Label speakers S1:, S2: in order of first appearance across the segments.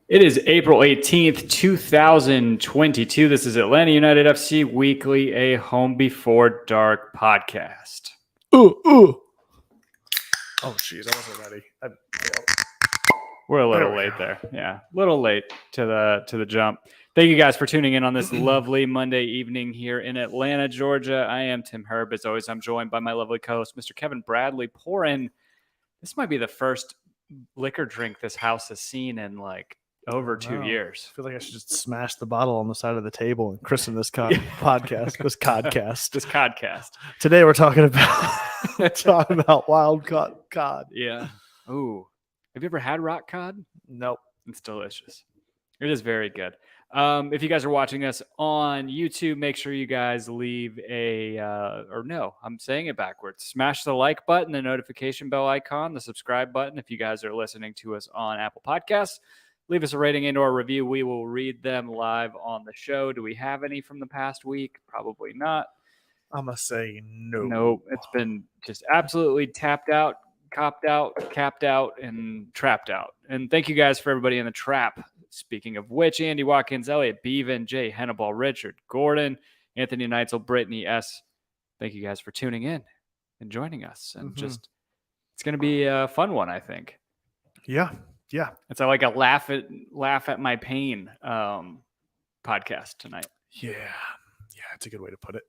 S1: It is April 18th, 2022. This is Atlanta United FC Weekly, a Home Before Dark podcast.
S2: Ooh. Oh, jeez, I wasn't ready.
S1: We're a little late there. Yeah, a little late to the jump. Thank you guys for tuning in on this lovely Monday evening here in Atlanta, Georgia. I am Tim Herb. As always, I'm joined by my lovely co-host, Mr. Kevin Bradley. Pouring. This might be the first liquor drink this house has seen in like over 2 years.
S2: I feel like I should just smash the bottle on the side of the table and christen this podcast, this codcast.
S1: This codcast.
S2: Today we're talking about wild cod.
S1: Yeah. Ooh. Have you ever had rock cod?
S2: Nope.
S1: It's delicious. It is very good. If you guys are watching us on YouTube, make sure you guys leave I'm saying it backwards. Smash the like button, the notification bell icon, the subscribe button. If you guys are listening to us on Apple Podcasts, leave us a rating and or a review. We will read them live on the show. Do we have any from the past week? Probably not.
S2: I'm going to say no.
S1: Nope. It's been just absolutely tapped out, copped out, capped out, and trapped out. And thank you guys for everybody in the trap. Speaking of which, Andy Watkins, Elliot Beaven, Jay Hannibal, Richard Gordon, Anthony Neitzel, Brittany S. Thank you guys for tuning in and joining us. And just, it's going to be a fun one, I think.
S2: Yeah.
S1: It's like a laugh at my pain podcast tonight.
S2: Yeah, it's a good way to put it.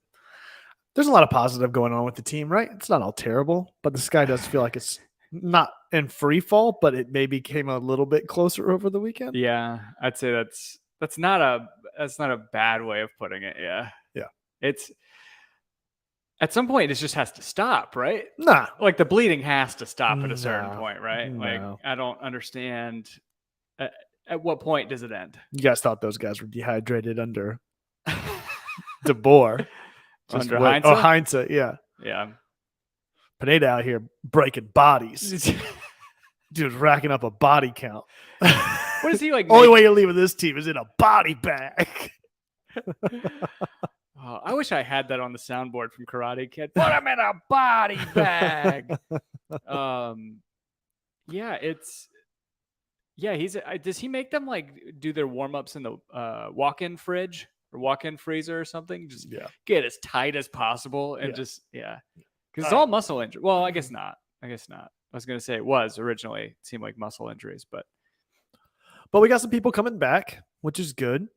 S2: There's a lot of positive going on with the team, right? It's not all terrible, but the sky does feel like it's not in free fall, but it maybe came a little bit closer over the weekend.
S1: Yeah, I'd say that's not a bad way of putting it. Yeah. It's at some point it just has to stop, right?
S2: Nah,
S1: like the bleeding has to stop at a certain point, right?
S2: No.
S1: Like I don't understand. At what point does it end?
S2: You guys thought those guys were dehydrated under DeBoer.
S1: Under Heinze?
S2: Oh, Heinze, yeah.
S1: Yeah.
S2: Pineda out here breaking bodies. Dude's racking up a body count.
S1: What is he like?
S2: Only way you're leaving this team is in a body bag.
S1: I wish I had that on the soundboard from Karate Kid. Put him in a body bag. Does he make them like do their warm-ups in the walk-in fridge or walk-in freezer or something? Just get as tight as possible and because it's all muscle injury. Well, I guess not. I was going to say it was originally. It seemed like muscle injuries, but
S2: we got some people coming back, which is good.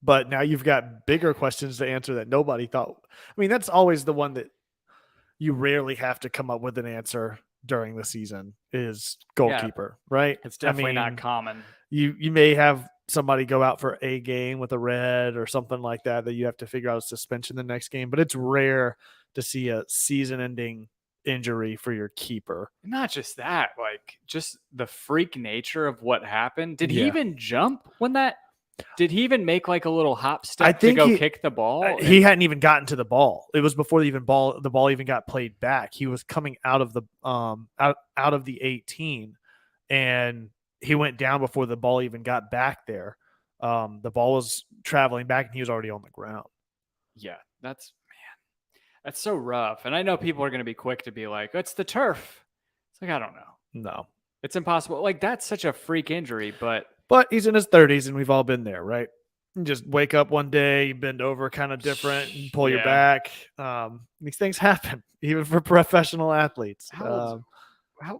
S2: But now you've got bigger questions to answer that nobody thought. I mean, that's always the one that you rarely have to come up with an answer during the season is goalkeeper, right?
S1: It's definitely not common.
S2: You may have somebody go out for a game with a red or something like that you have to figure out a suspension the next game, but it's rare to see a season-ending injury for your keeper.
S1: Not just that, like just the freak nature of what happened. Did he even jump when that? Did he even make like a little hop step to go kick the ball?
S2: He hadn't even gotten to the ball. It was before the ball even got played back. He was coming out of the out of the 18, and he went down before the ball even got back there. The ball was traveling back, and he was already on the ground.
S1: Yeah, that's so rough. And I know people are going to be quick to be like, "It's the turf." It's like I don't know.
S2: No,
S1: it's impossible. Like that's such a freak injury, but
S2: he's in his 30s, and we've all been there, right? You just wake up one day, you bend over kind of different, and pull your back. These things happen, even for professional athletes.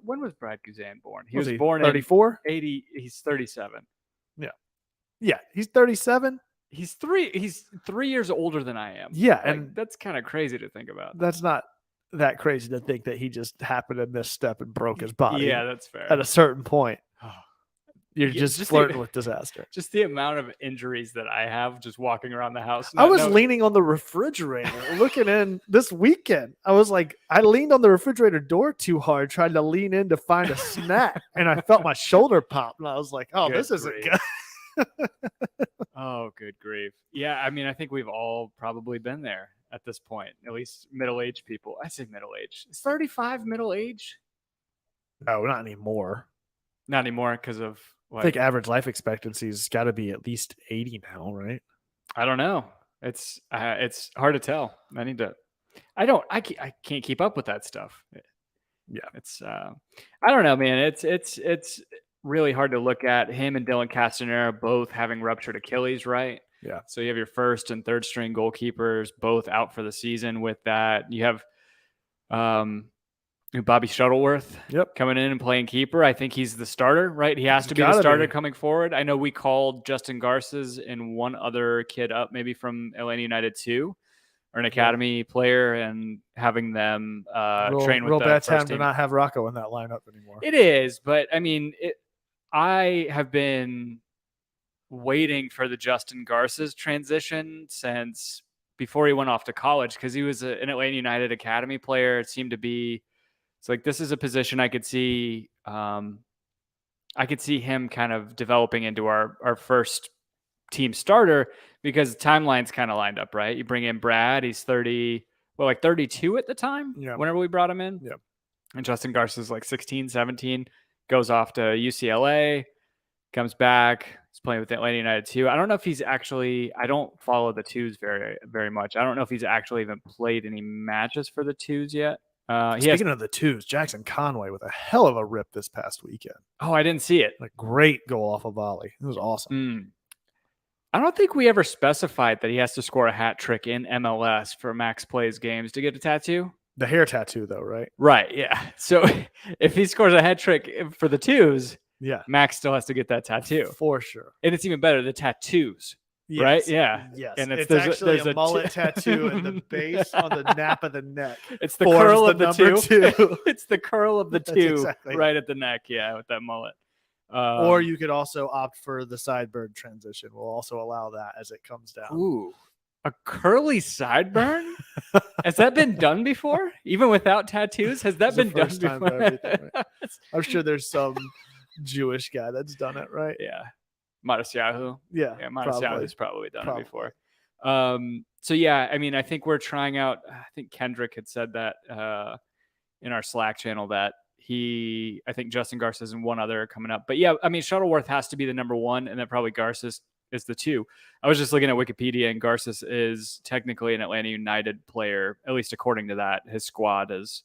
S1: When was Brad Guzan born?
S2: He was born 34?
S1: 80. He's 37.
S2: Yeah. He's 37.
S1: He's 3 years older than I am.
S2: Yeah,
S1: like,
S2: and
S1: that's kind of crazy to think about.
S2: That's not that crazy to think that he just happened to misstep and broke his body.
S1: Yeah, that's fair.
S2: At a certain point. You're just flirting with disaster.
S1: Just the amount of injuries that I have just walking around the house.
S2: I was leaning on the refrigerator looking in this weekend. I was like, I leaned on the refrigerator door too hard, trying to lean in to find a snack. And I felt my shoulder pop. And I was like, this isn't good.
S1: Oh, good grief. Yeah, I mean, I think we've all probably been there at this point, at least middle-aged people. I say middle-aged. Is 35 middle-age?
S2: No, not anymore.
S1: Not anymore because of
S2: I think average life expectancy has got to be at least 80 now, right?
S1: I don't know. It's hard to tell. I can't keep up with that stuff.
S2: Yeah.
S1: It's I don't know, man. It's really hard to look at. Him and Dylan Castanera both having ruptured Achilles, right?
S2: Yeah.
S1: So you have your first and third string goalkeepers both out for the season with that. You have Bobby Shuttleworth coming in and playing keeper. I think he's the starter, right? He has to be the starter coming forward. I know we called Justin Garces and one other kid up, maybe from Atlanta United too, or an academy player, and having them train with
S2: real
S1: the
S2: bad
S1: first
S2: time
S1: team.
S2: to not have Rocco in that lineup anymore.
S1: It is, but I mean, I have been waiting for the Justin Garces transition since before he went off to college, because he was an Atlanta United academy player. It seemed to be, it's like, this is a position I could see him kind of developing into our first team starter, because the timeline's kind of lined up, right? You bring in Brad, he's 32 at the time, whenever we brought him in.
S2: Yeah.
S1: And Justin Garces is like 16, 17, goes off to UCLA, comes back. He's playing with Atlanta United too. I don't know if he's actually, I don't follow the twos very, very much. I don't know if he's actually even played any matches for the twos yet.
S2: Speaking of the twos, Jackson Conway with a hell of a rip this past weekend.
S1: Oh, I didn't see it.
S2: A great goal off a volley. It was awesome.
S1: I don't think we ever specified that he has to score a hat trick in MLS for Max Plays games to get a tattoo.
S2: The hair tattoo, though, right?
S1: Right, yeah. So if he scores a hat trick for the twos, Max still has to get that tattoo.
S2: For sure.
S1: And it's even better, the tattoos. Yes. Right? Yeah.
S2: Yes.
S1: And
S2: it's actually a mullet tattoo in the base on the nape of the neck.
S1: It's the curl of the
S2: number two.
S1: It's the curl of the two right at the neck. Yeah, with that mullet.
S2: Or you could also opt for the sideburn transition. We'll also allow that as it comes down.
S1: Ooh, a curly sideburn? Has that been done before? Even without tattoos? Has that been done before?
S2: Right? I'm sure there's some Jewish guy that's done it, right?
S1: Yeah. Matisyahu.
S2: Yeah,
S1: Matisyahu's probably done it before. So yeah, I mean, I think we're trying out, I think Kendrick had said that in our Slack channel that I think Justin Garces and one other are coming up. But yeah, I mean, Shuttleworth has to be the number one, and then probably Garces is the two. I was just looking at Wikipedia, and Garces is technically an Atlanta United player, at least according to that. His squad is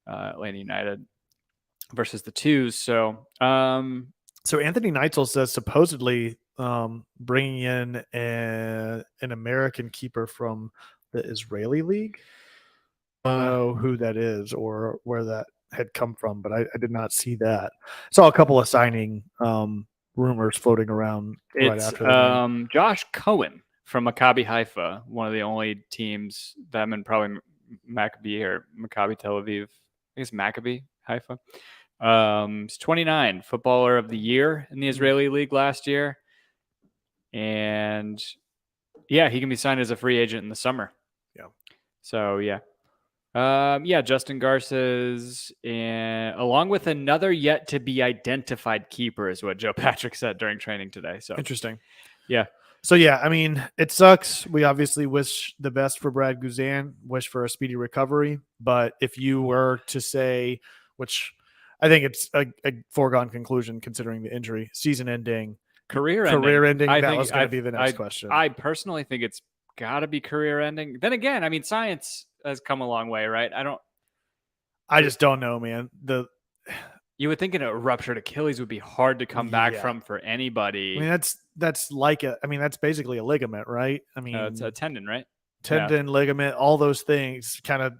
S1: Atlanta United versus the twos. So
S2: Anthony Neitzel says supposedly bringing in an American keeper from the Israeli league. I don't know who that is or where that had come from, but I did not see that. Saw a couple of signing rumors floating around right after that.
S1: Josh Cohen from Maccabi Haifa, one of the only teams, them and probably Maccabi or Maccabi Tel Aviv. I guess Maccabi Haifa. He's 29, footballer of the year in the Israeli league last year. And yeah, he can be signed as a free agent in the summer.
S2: Yeah.
S1: So yeah. Justin Garces, and along with another yet to be identified keeper, is what Joe Patrick said during training today. So
S2: interesting.
S1: Yeah.
S2: So yeah, I mean, it sucks. We obviously wish the best for Brad Guzan, wish for a speedy recovery. But if you were to say, which I think it's a foregone conclusion considering the injury, season ending,
S1: career
S2: ending, that was going to be the next question.
S1: I personally think it's got to be career ending. Then again, I mean, science has come a long way, right?
S2: I just don't know, man.
S1: You would think a ruptured Achilles would be hard to come back from for anybody.
S2: I mean, that's basically a ligament, right? I mean,
S1: it's a tendon, right?
S2: Tendon, ligament, all those things. Kind of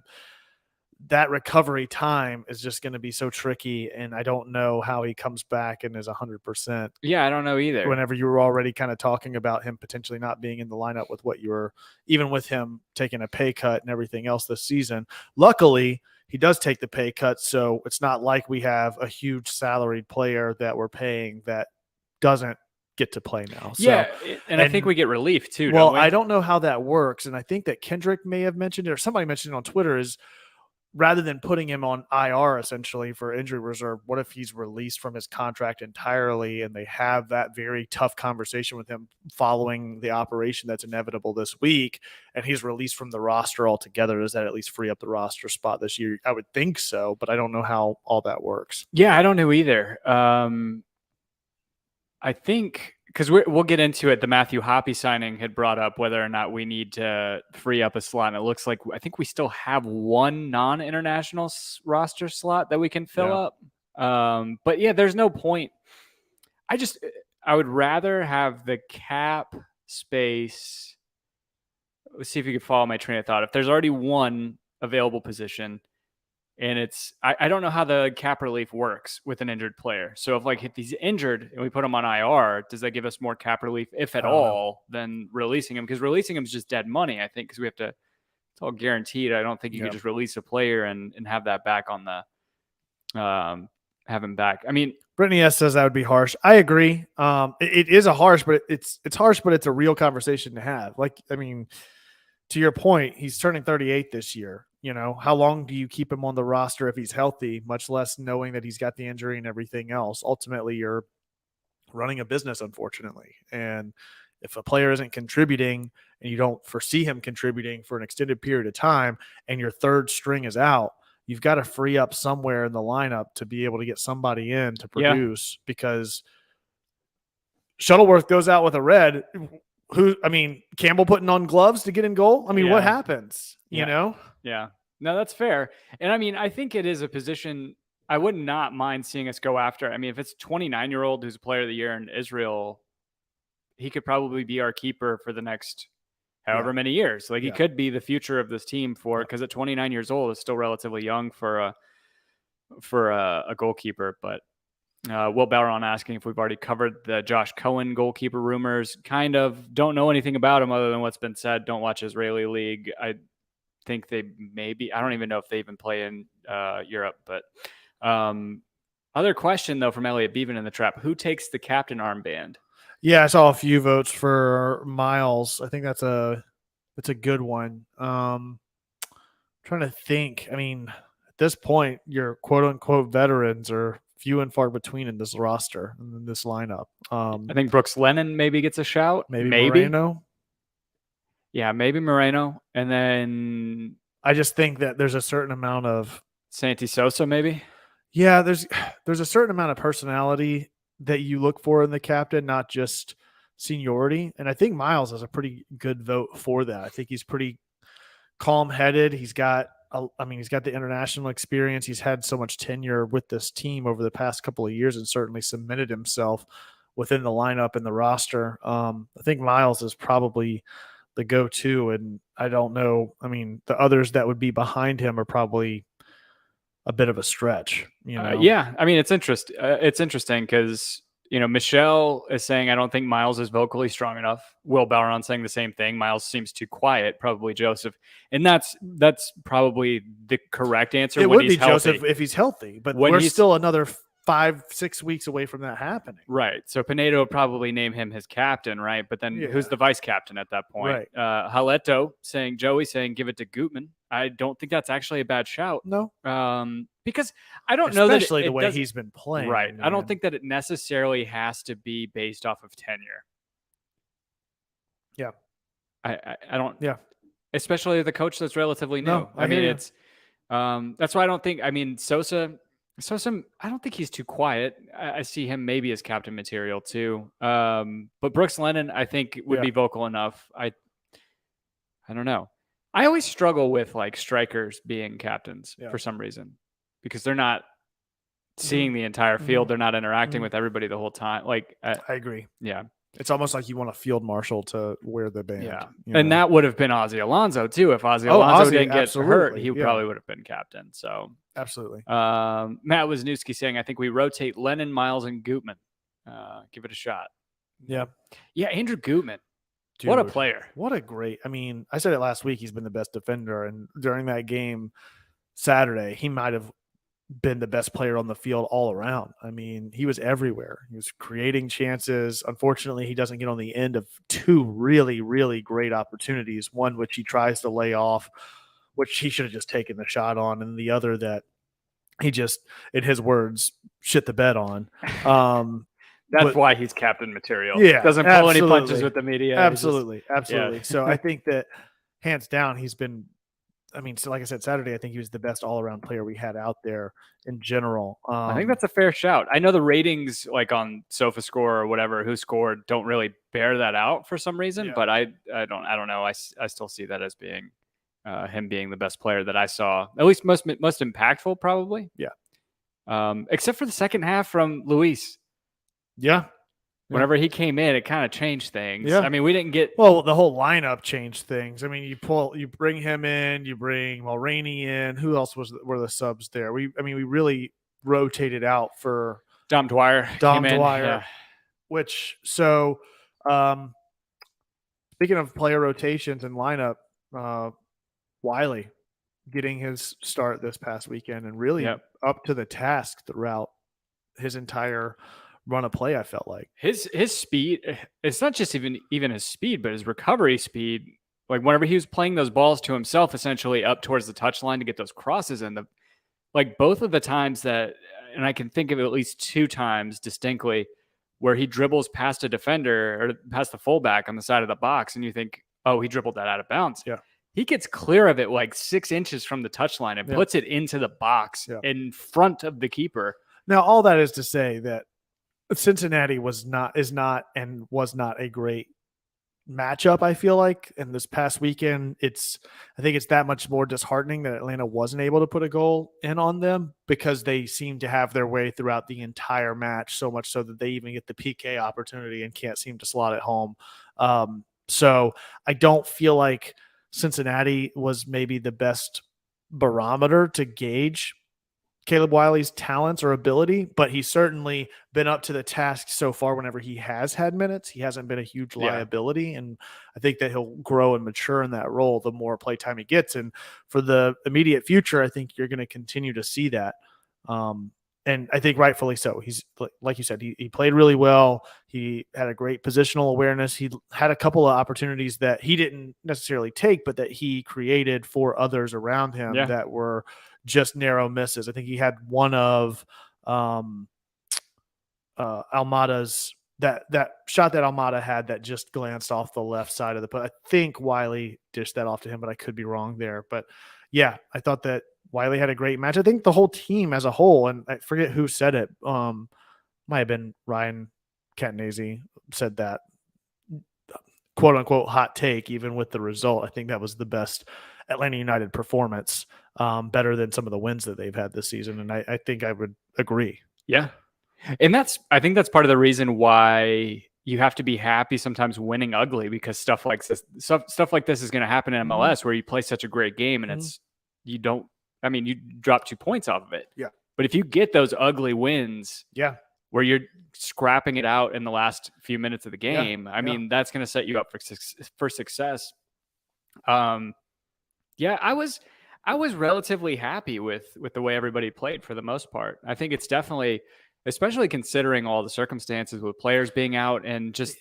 S2: that recovery time is just going to be so tricky, and I don't know how he comes back and is 100%.
S1: Yeah, I don't know either.
S2: Whenever you were already kind of talking about him potentially not being in the lineup with what you were, even with him taking a pay cut and everything else this season. Luckily, he does take the pay cut, so it's not like we have a huge salaried player that we're paying that doesn't get to play now. So,
S1: yeah, and I think we get relief too.
S2: Well,
S1: don't we?
S2: I don't know how that works, and I think that Kendrick may have mentioned it, or somebody mentioned it on Twitter, is rather than putting him on IR essentially for injury reserve, what if he's released from his contract entirely and they have that very tough conversation with him following the operation that's inevitable this week, and he's released from the roster altogether? Does that at least free up the roster spot this year? I would think so, but I don't know how all that works.
S1: Yeah, I don't know either. I think because we'll get into it. The Matthew Hoppe signing had brought up whether or not we need to free up a slot. And it looks like I think we still have one non-international roster slot that we can fill up. But yeah, there's no point I would rather have the cap space. Let's see if you could follow my train of thought. If there's already one available position, and I don't know how the cap relief works with an injured player. So if he's injured and we put him on IR, does that give us more cap relief, if at all, than releasing him? Because releasing him is just dead money, I think, because we have to. It's all guaranteed. I don't think you could just release a player and have that back on the have him back. I mean,
S2: Brittany S says that would be harsh. I agree. It is a harsh, but it's harsh, but it's a real conversation to have. Like, I mean, to your point, he's turning 38 this year. You know, how long do you keep him on the roster if he's healthy, much less knowing that he's got the injury and everything else? Ultimately, you're running a business, unfortunately. And if a player isn't contributing and you don't foresee him contributing for an extended period of time and your third string is out, you've got to free up somewhere in the lineup to be able to get somebody in to produce, because Shuttleworth goes out with a red. Campbell putting on gloves to get in goal. I mean, what happens, you know?
S1: Yeah, no, that's fair. And I mean, I think it is a position I would not mind seeing us go after. I mean, if it's a 29-year-old who's a player of the year in Israel, he could probably be our keeper for the next however many years. Like, he could be the future of this team because at 29 years old is still relatively young for a goalkeeper. But Will Bowron asking if we've already covered the Josh Cohen goalkeeper rumors. Kind of. Don't know anything about him other than what's been said. Don't watch Israeli league. I think they maybe, I don't even know if they even play in Europe. But other question though from Elliot Beaven in the trap: who takes the captain armband?
S2: Yeah, I saw a few votes for Miles. I think that's a good one. Trying to think. I mean, at this point, your quote unquote veterans are few and far between in this roster and in this lineup.
S1: I think Brooks Lennon maybe gets a shout.
S2: Maybe Moreno.
S1: Yeah, maybe Moreno. And then
S2: I just think that there's a certain amount of
S1: Santi Sosa, maybe.
S2: Yeah, there's a certain amount of personality that you look for in the captain, not just seniority. And I think Miles is a pretty good vote for that. I think he's pretty calm-headed. He's got the international experience. He's had so much tenure with this team over the past couple of years and certainly cemented himself within the lineup and the roster. I think Miles is probably the go-to, and I don't know. I mean, the others that would be behind him are probably a bit of a stretch, you know?
S1: Yeah. I mean, it's interesting because, Michelle is saying, I don't think Miles is vocally strong enough. Will Bowron saying the same thing. Miles seems too quiet, probably Joseph. And that's probably the correct answer.
S2: It would be Joseph if he's healthy, but we're still another 5-6 weeks away from that happening.
S1: Right. So Pinedo would probably name him his captain, right? But then who's the vice captain at that point? Right. Haleto Joey saying, give it to Gutman. I don't think that's actually a bad shout.
S2: No.
S1: Because I don't know that
S2: especially the way he's been playing.
S1: Right. Man. I don't think that it necessarily has to be based off of tenure.
S2: Yeah.
S1: I don't.
S2: Yeah.
S1: Especially the coach that's relatively new.
S2: No,
S1: I mean, it's that's why I don't think. I mean, Sosa. I don't think he's too quiet. I see him maybe as captain material too. But Brooks Lennon, I think, would be vocal enough. I don't know. I always struggle with like strikers being captains for some reason, because they're not seeing the entire field. They're not interacting with everybody the whole time. Like
S2: I agree.
S1: Yeah.
S2: It's almost like you want a field marshal to wear the band.
S1: Yeah. And that would have been Ozzie Alonso too. If Ozzie Alonso didn't get hurt, he probably would have been captain. So
S2: absolutely.
S1: Matt Wisniewski saying, I think we rotate Lennon, Miles, and Gutman. Give it a shot.
S2: Yeah.
S1: Yeah. Andrew Gutman. Dude, what a player.
S2: I said it last week. He's been the best defender. And during that game Saturday, he might have been the best player on the field all around. I mean, he was everywhere. He was creating chances. Unfortunately, he doesn't get on the end of two really, really great opportunities. One which he tries to lay off, which he should have just taken the shot on, and the other that he just, in his words, shit the bed on.
S1: That's why he's captain material.
S2: Yeah.
S1: Doesn't pull any punches with the media.
S2: Absolutely. Absolutely. Yeah. So I think that hands down, he's been, so like I said, Saturday, I think he was the best all-around player we had out there in general.
S1: I think that's a fair shout. I know the ratings, like on SofaScore or whatever, who scored, don't really bear that out for some reason. But I don't know. I still see that as being him being the best player that I saw, at least most impactful, probably.
S2: Yeah.
S1: Except for the second half from Luis.
S2: Yeah.
S1: Whenever he came in, it kind of changed things.
S2: Yeah.
S1: I mean, we didn't get
S2: Well, the whole lineup changed things. I mean, you bring him in, you bring Mulroney in. Who else were the subs there? We really rotated out for
S1: Dom Dwyer
S2: Dom
S1: came in.
S2: Dwyer,
S1: Yeah.
S2: which so speaking of player rotations and lineup, Wiley getting his start this past weekend and really up to the task throughout his entire run of play. I felt like
S1: his speed, it's not just even his speed, but his recovery speed. Like whenever he was playing those balls to himself, essentially up towards the touchline to get those crosses in, like both of the times that, and I can think of at least 2 times distinctly where he dribbles past a defender or past the fullback on the side of the box, and you think, oh, he dribbled that out of bounds.
S2: Yeah.
S1: He gets clear of it like 6 inches from the touchline and puts it into the box in front of the keeper.
S2: Now, all that is to say that Cincinnati was not a great matchup. I feel like, and this past weekend, I think it's that much more disheartening that Atlanta wasn't able to put a goal in on them because they seem to have their way throughout the entire match, so much so that they even get the PK opportunity and can't seem to slot it home. So I don't feel like Cincinnati was maybe the best barometer to gauge Caleb Wiley's talents or ability, but he's certainly been up to the task so far whenever he has had minutes. He hasn't been a huge liability, and I think that he'll grow and mature in that role the more play time he gets. And for the immediate future, I think you're going to continue to see that. And I think rightfully so. He's, like you said, he played really well. He had a great positional awareness. He had a couple of opportunities that he didn't necessarily take, but that he created for others around him that were just narrow misses. I think he had one of Almada's that shot that Almada had that just glanced off the left side of the put. I think Wiley dished that off to him, but I could be wrong there. But yeah, I thought that Wiley had a great match. I think the whole team as a whole, and I forget who said it, might have been Ryan Catanese said that, quote unquote, hot take, even with the result. I think that was the best Atlanta United performance, better than some of the wins that they've had this season. And I think I would agree.
S1: Yeah. And I think that's part of the reason why you have to be happy sometimes winning ugly, because stuff like this is going to happen in MLS where you play such a great game and you drop 2 points off of it.
S2: Yeah.
S1: But if you get those ugly wins, where you're scrapping it out in the last few minutes of the game, I mean, that's going to set you up for success. I was relatively happy with the way everybody played for the most part. I think it's definitely, especially considering all the circumstances with players being out and just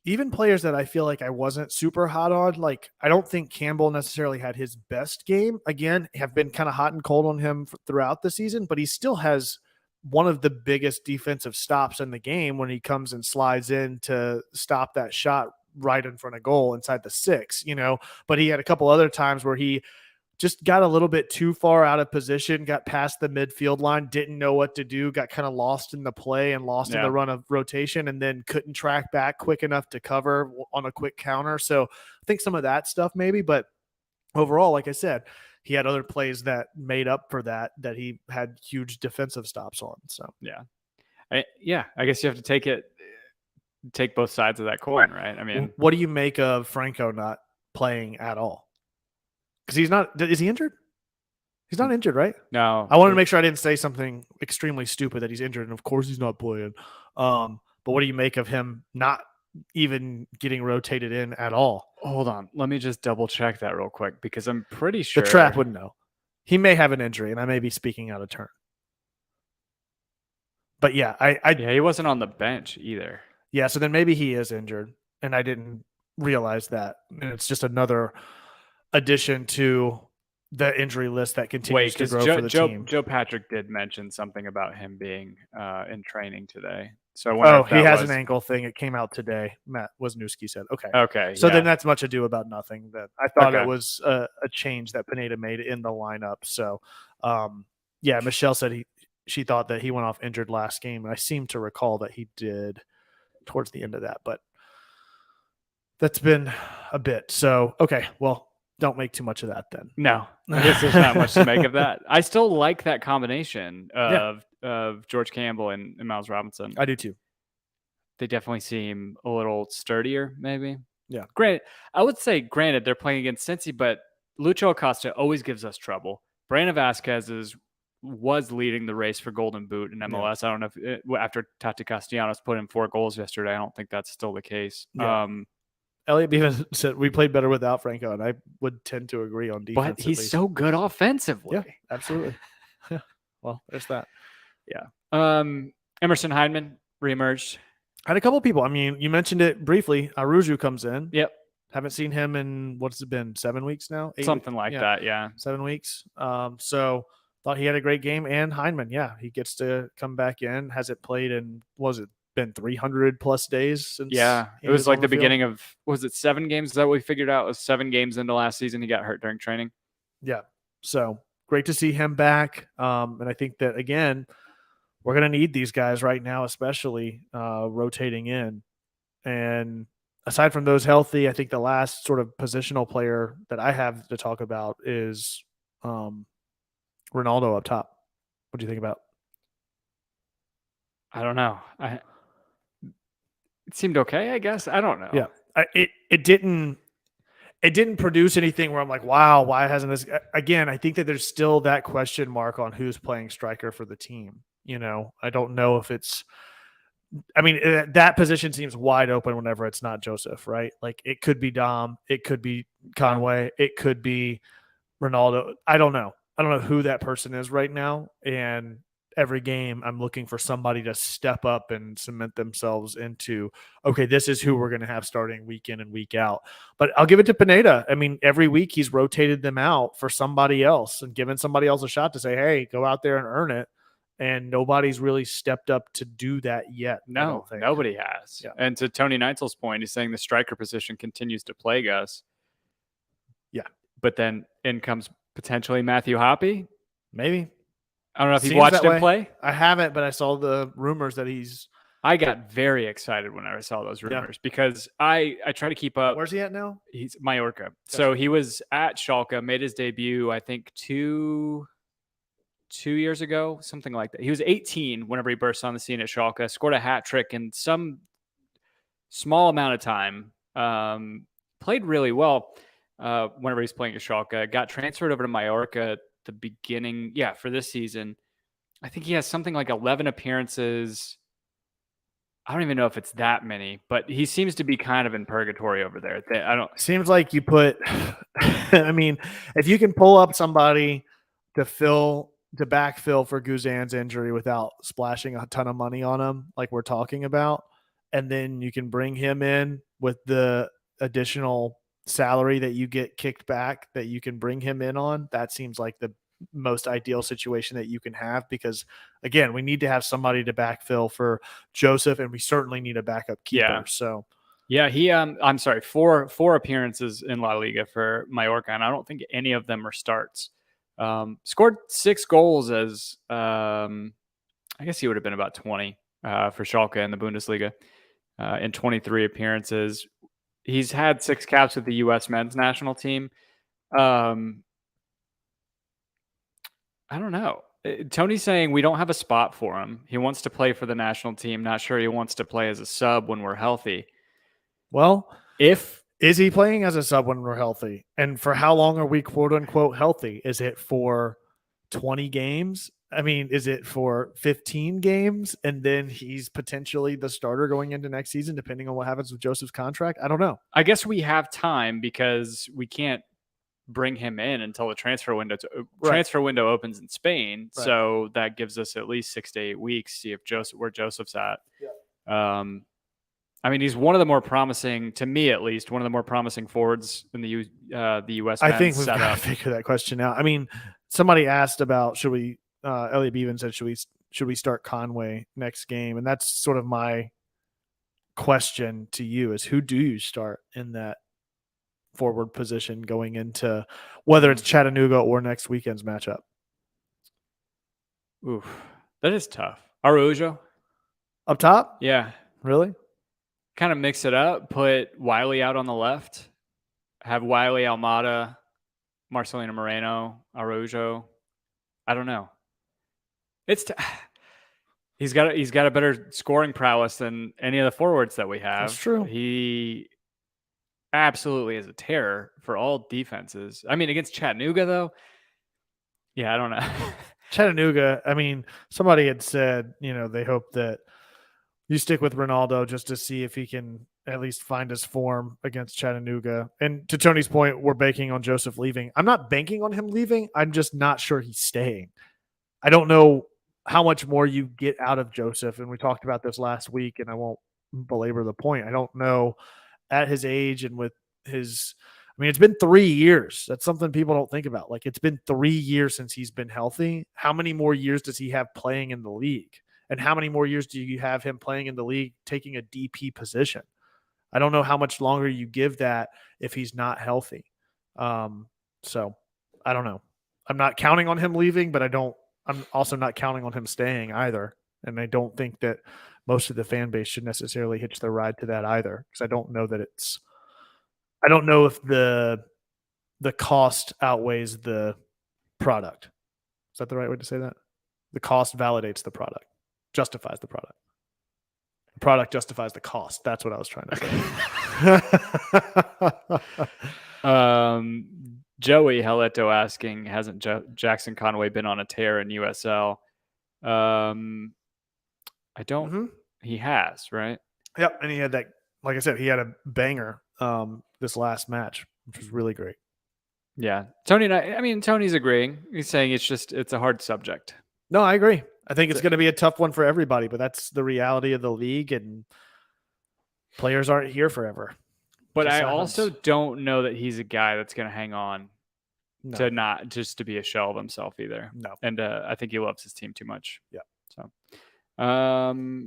S2: even players that I feel like I wasn't super hot on. Like, I don't think Campbell necessarily had his best game. Again, have been kind of hot and cold on him throughout the season, but he still has one of the biggest defensive stops in the game when he comes and slides in to stop that shot right in front of goal inside the 6, but he had a couple other times where he just got a little bit too far out of position, got past the midfield line, didn't know what to do, got kind of lost in the play and lost in the run of rotation, and then couldn't track back quick enough to cover on a quick counter. So I think some of that stuff maybe, but overall, like I said, he had other plays that made up for that he had huge defensive stops on. So
S1: I guess you have to take both sides of that coin, right? I mean,
S2: what do you make of Franco not playing at all? Because he's not. Is he injured? He's not injured, right?
S1: No.
S2: I wanted to make sure I didn't say something extremely stupid that he's injured, and of course he's not playing. But what do you make of him not even getting rotated in at all?
S1: Hold on. Let me just double check that real quick, because I'm pretty sure
S2: the trap would know. He may have an injury, and I may be speaking out of turn. But yeah,
S1: he wasn't on the bench either.
S2: Yeah, so then maybe he is injured, and I didn't realize that. And it's just another addition to the injury list that continues to grow for the team.
S1: Joe Patrick did mention something about him being in training today. So
S2: he has an ankle thing. It came out today. Matt Wisniewski said, "Okay." So then that's much ado about nothing. That I thought it was a change that Pineda made in the lineup. So, Michelle said she thought that he went off injured last game, and I seem to recall that he did towards the end of that. But that's been a bit. So well. Don't make too much of that then.
S1: No, I guess there's not much to make of that. I still like that combination of George Campbell and Miles Robinson.
S2: I do too.
S1: they definitely seem a little sturdier, maybe.
S2: Yeah.
S1: Granted, they're playing against Cincy, but Lucho Acosta always gives us trouble. Brandon Vasquez was leading the race for Golden Boot in MLS. I don't know if after Tati Castellanos put in 4 goals yesterday, I don't think that's still the case.
S2: Yeah. Elliot even said we played better without Franco, and I would tend to agree on defense.
S1: But he's so good offensively.
S2: Yeah, absolutely. Well, there's that.
S1: Yeah. Emerson Hyndman reemerged.
S2: I had a couple people. I mean, you mentioned it briefly. Aruju comes in.
S1: Yep.
S2: Haven't seen him in what's it been? 7 weeks now?
S1: Something like that. Yeah.
S2: 7 weeks. So thought he had a great game. And Hyndman, yeah, he gets to come back in. Hasn't played in been 300 plus days since?
S1: Yeah, it was like the beginning of, was it 7 games? Is that what we figured out? It was 7 games into last season. He got hurt during training.
S2: Yeah. So great to see him back. And I think that, again, we're going to need these guys right now, especially rotating in. And aside from those healthy, I think the last sort of positional player that I have to talk about is Ronaldo up top. What do you think about?
S1: I don't know. It seemed okay, I guess. I don't know.
S2: Yeah, it didn't produce anything where I'm like, wow, why hasn't this? Again, I think that there's still that question mark on who's playing striker for the team. You know, I don't know if it's. I mean, that position seems wide open whenever it's not Joseph, right? Like it could be Dom, it could be Conway, it could be Ronaldo. I don't know. I don't know who that person is right now. And every game, I'm looking for somebody to step up and cement themselves into, okay, this is who we're going to have starting week in and week out. But I'll give it to Pineda. I mean, every week he's rotated them out for somebody else and given somebody else a shot to say, hey, go out there and earn it. And nobody's really stepped up to do that yet.
S1: No, nobody has. Yeah. And to Tony Neitzel's point, he's saying the striker position continues to plague us.
S2: Yeah.
S1: But then in comes potentially Matthew Hoppe.
S2: Maybe.
S1: I don't know if you've watched him play.
S2: I haven't, but I saw the rumors that he's.
S1: I got very excited when I saw those rumors because I try to keep up.
S2: Where's he at now?
S1: He's Mallorca. Gotcha. So he was at Schalke, made his debut, I think, two years ago, something like that. He was 18 whenever he burst on the scene at Schalke, scored a hat trick in some small amount of time, played really well whenever he's playing at Schalke, got transferred over to Mallorca at the beginning, for this season. I think he has something like 11 appearances. I don't even know if it's that many, but he seems to be kind of in purgatory over there.
S2: Seems like you put, I mean, if you can pull up somebody to backfill for Guzan's injury without splashing a ton of money on him, like we're talking about, and then you can bring him in with the additional salary that you get kicked back that you can bring him in on. That seems like the most ideal situation that you can have because, again, we need to have somebody to backfill for Joseph, and we certainly need a backup keeper.
S1: Yeah.
S2: So.
S1: Yeah, he I'm sorry, four appearances in La Liga for Mallorca, and I don't think any of them are starts. Scored 6 goals as I guess he would have been about 20 for Schalke in the Bundesliga in 23 appearances. He's had 6 caps with the U.S. men's national team. I don't know. Tony's saying we don't have a spot for him. He wants to play for the national team. Not sure he wants to play as a sub when we're healthy.
S2: Well, is he playing as a sub when we're healthy? And for how long are we quote unquote healthy? Is it for 20 games? I mean, is it for 15 games? And then he's potentially the starter going into next season, depending on what happens with Joseph's contract? I don't know.
S1: I guess we have time because we can't bring him in until the transfer window opens in Spain. Right. So that gives us at least 6 to 8 weeks, see if where Joseph's at. Yeah. I mean, he's one of the more promising, to me at least, one of the more promising forwards in the U.S.
S2: I think we've got to figure that question out. I mean, somebody asked about should we? Elliot Beaven said should we start Conway next game, and that's sort of my question to you: is who do you start in that forward position going into whether it's Chattanooga or next weekend's matchup?
S1: Oof, that is tough. Araujo
S2: up top?
S1: Yeah,
S2: really.
S1: Kind of mix it up, put Wiley out on the left, have Wiley, Almada, Marcelino Moreno, Araujo. I don't know. He's got a better scoring prowess than any of the forwards that we have.
S2: That's true.
S1: He absolutely is a terror for all defenses. I mean, against Chattanooga though, yeah, I don't know.
S2: Chattanooga, I mean, somebody had said, they hope that you stick with Ronaldo just to see if he can at least find his form against Chattanooga. And to Tony's point, we're banking on Joseph leaving. I'm not banking on him leaving. I'm just not sure he's staying. I don't know how much more you get out of Joseph. And we talked about this last week, and I won't belabor the point. I don't know at his age and with his, I mean, it's been 3 years. That's something people don't think about. Like, it's been 3 years since he's been healthy. How many more years does he have playing in the league? And how many more years do you have him playing in the league taking a DP position? I don't know how much longer you give that if he's not healthy. So I don't know. I'm not counting on him leaving, but I'm also not counting on him staying either. And I don't think that most of the fan base should necessarily hitch their ride to that either. Because I don't know if the cost outweighs the product. Is that the right way to say that? The cost validates the product, justifies the product. The product justifies the cost. That's what I was trying to say.
S1: Joey Haleto asking, hasn't Jackson Conway been on a tear in USL? I don't. Mm-hmm. He has, right?
S2: Yep, and he had that. Like I said, he had a banger this last match, which was really great.
S1: Yeah, Tony and I mean, Tony's agreeing. He's saying it's a hard subject.
S2: No, I agree. I think it's going to be a tough one for everybody, but that's the reality of the league, and players aren't here forever.
S1: But I also don't know that he's a guy that's going to hang on to not just to be a shell of himself either.
S2: No.
S1: And I think he loves his team too much.
S2: Yeah.
S1: So,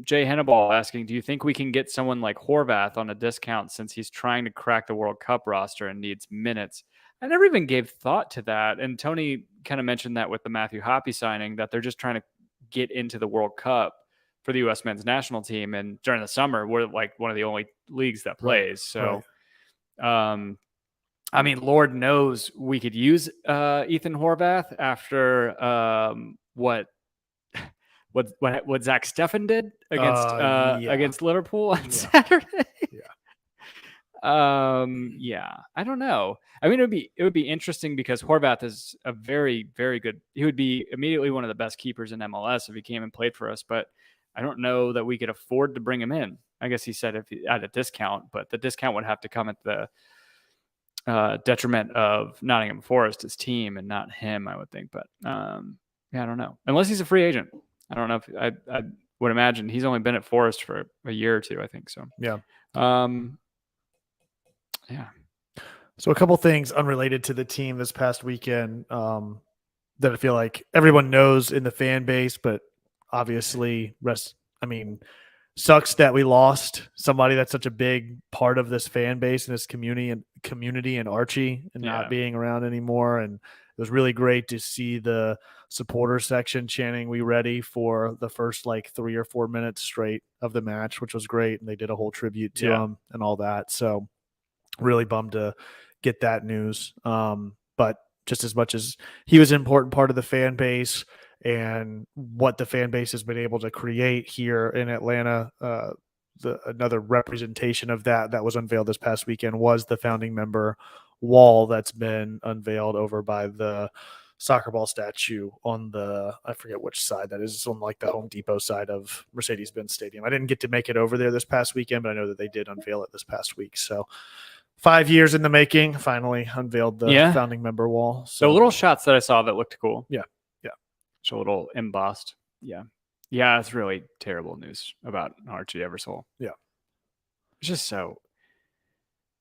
S1: Jay Henneball asking, do you think we can get someone like Horvath on a discount since he's trying to crack the World Cup roster and needs minutes? I never even gave thought to that. And Tony kind of mentioned that with the Matthew Hoppe signing, that they're just trying to get into the World Cup for the U.S. men's national team. And during the summer, we're like one of the only leagues that plays. So, I mean, Lord knows we could use Ethan Horvath after what Zach Steffen did against Liverpool on Saturday. Yeah, I don't know. I mean, it would be interesting because Horvath is a very, very good. He would be immediately one of the best keepers in MLS if he came and played for us. But I don't know that we could afford to bring him in. I guess he said if he, at a discount, but the discount would have to come at the detriment of Nottingham Forest, his team, and not him, I would think. But yeah, I don't know. Unless he's a free agent, I don't know. If I would imagine he's only been at Forest for a year or two, I think so.
S2: Yeah.
S1: Yeah.
S2: So a couple things unrelated to the team this past weekend that I feel like everyone knows in the fan base, but obviously sucks that we lost somebody that's such a big part of this fan base and this community and Archie and not being around anymore. And it was really great to see the supporter section chanting "We ready" for the first 3 or 4 minutes straight of the match, which was great. And they did a whole tribute to him and all that. So really bummed to get that news. But just as much as he was an important part of the fan base and what the fan base has been able to create here in Atlanta, another representation of that was unveiled this past weekend was the founding member wall that's been unveiled over by the soccer ball statue on I forget which side that is. It's on the Home Depot side of Mercedes-Benz Stadium. I didn't get to make it over there this past weekend, but I know that they did unveil it this past week. So 5 years in the making, finally unveiled the founding member wall. So
S1: the little shots that I saw that looked cool.
S2: Yeah.
S1: It's a little embossed. Yeah. Yeah, it's really terrible news about Archie Eversole.
S2: Yeah.
S1: It's just so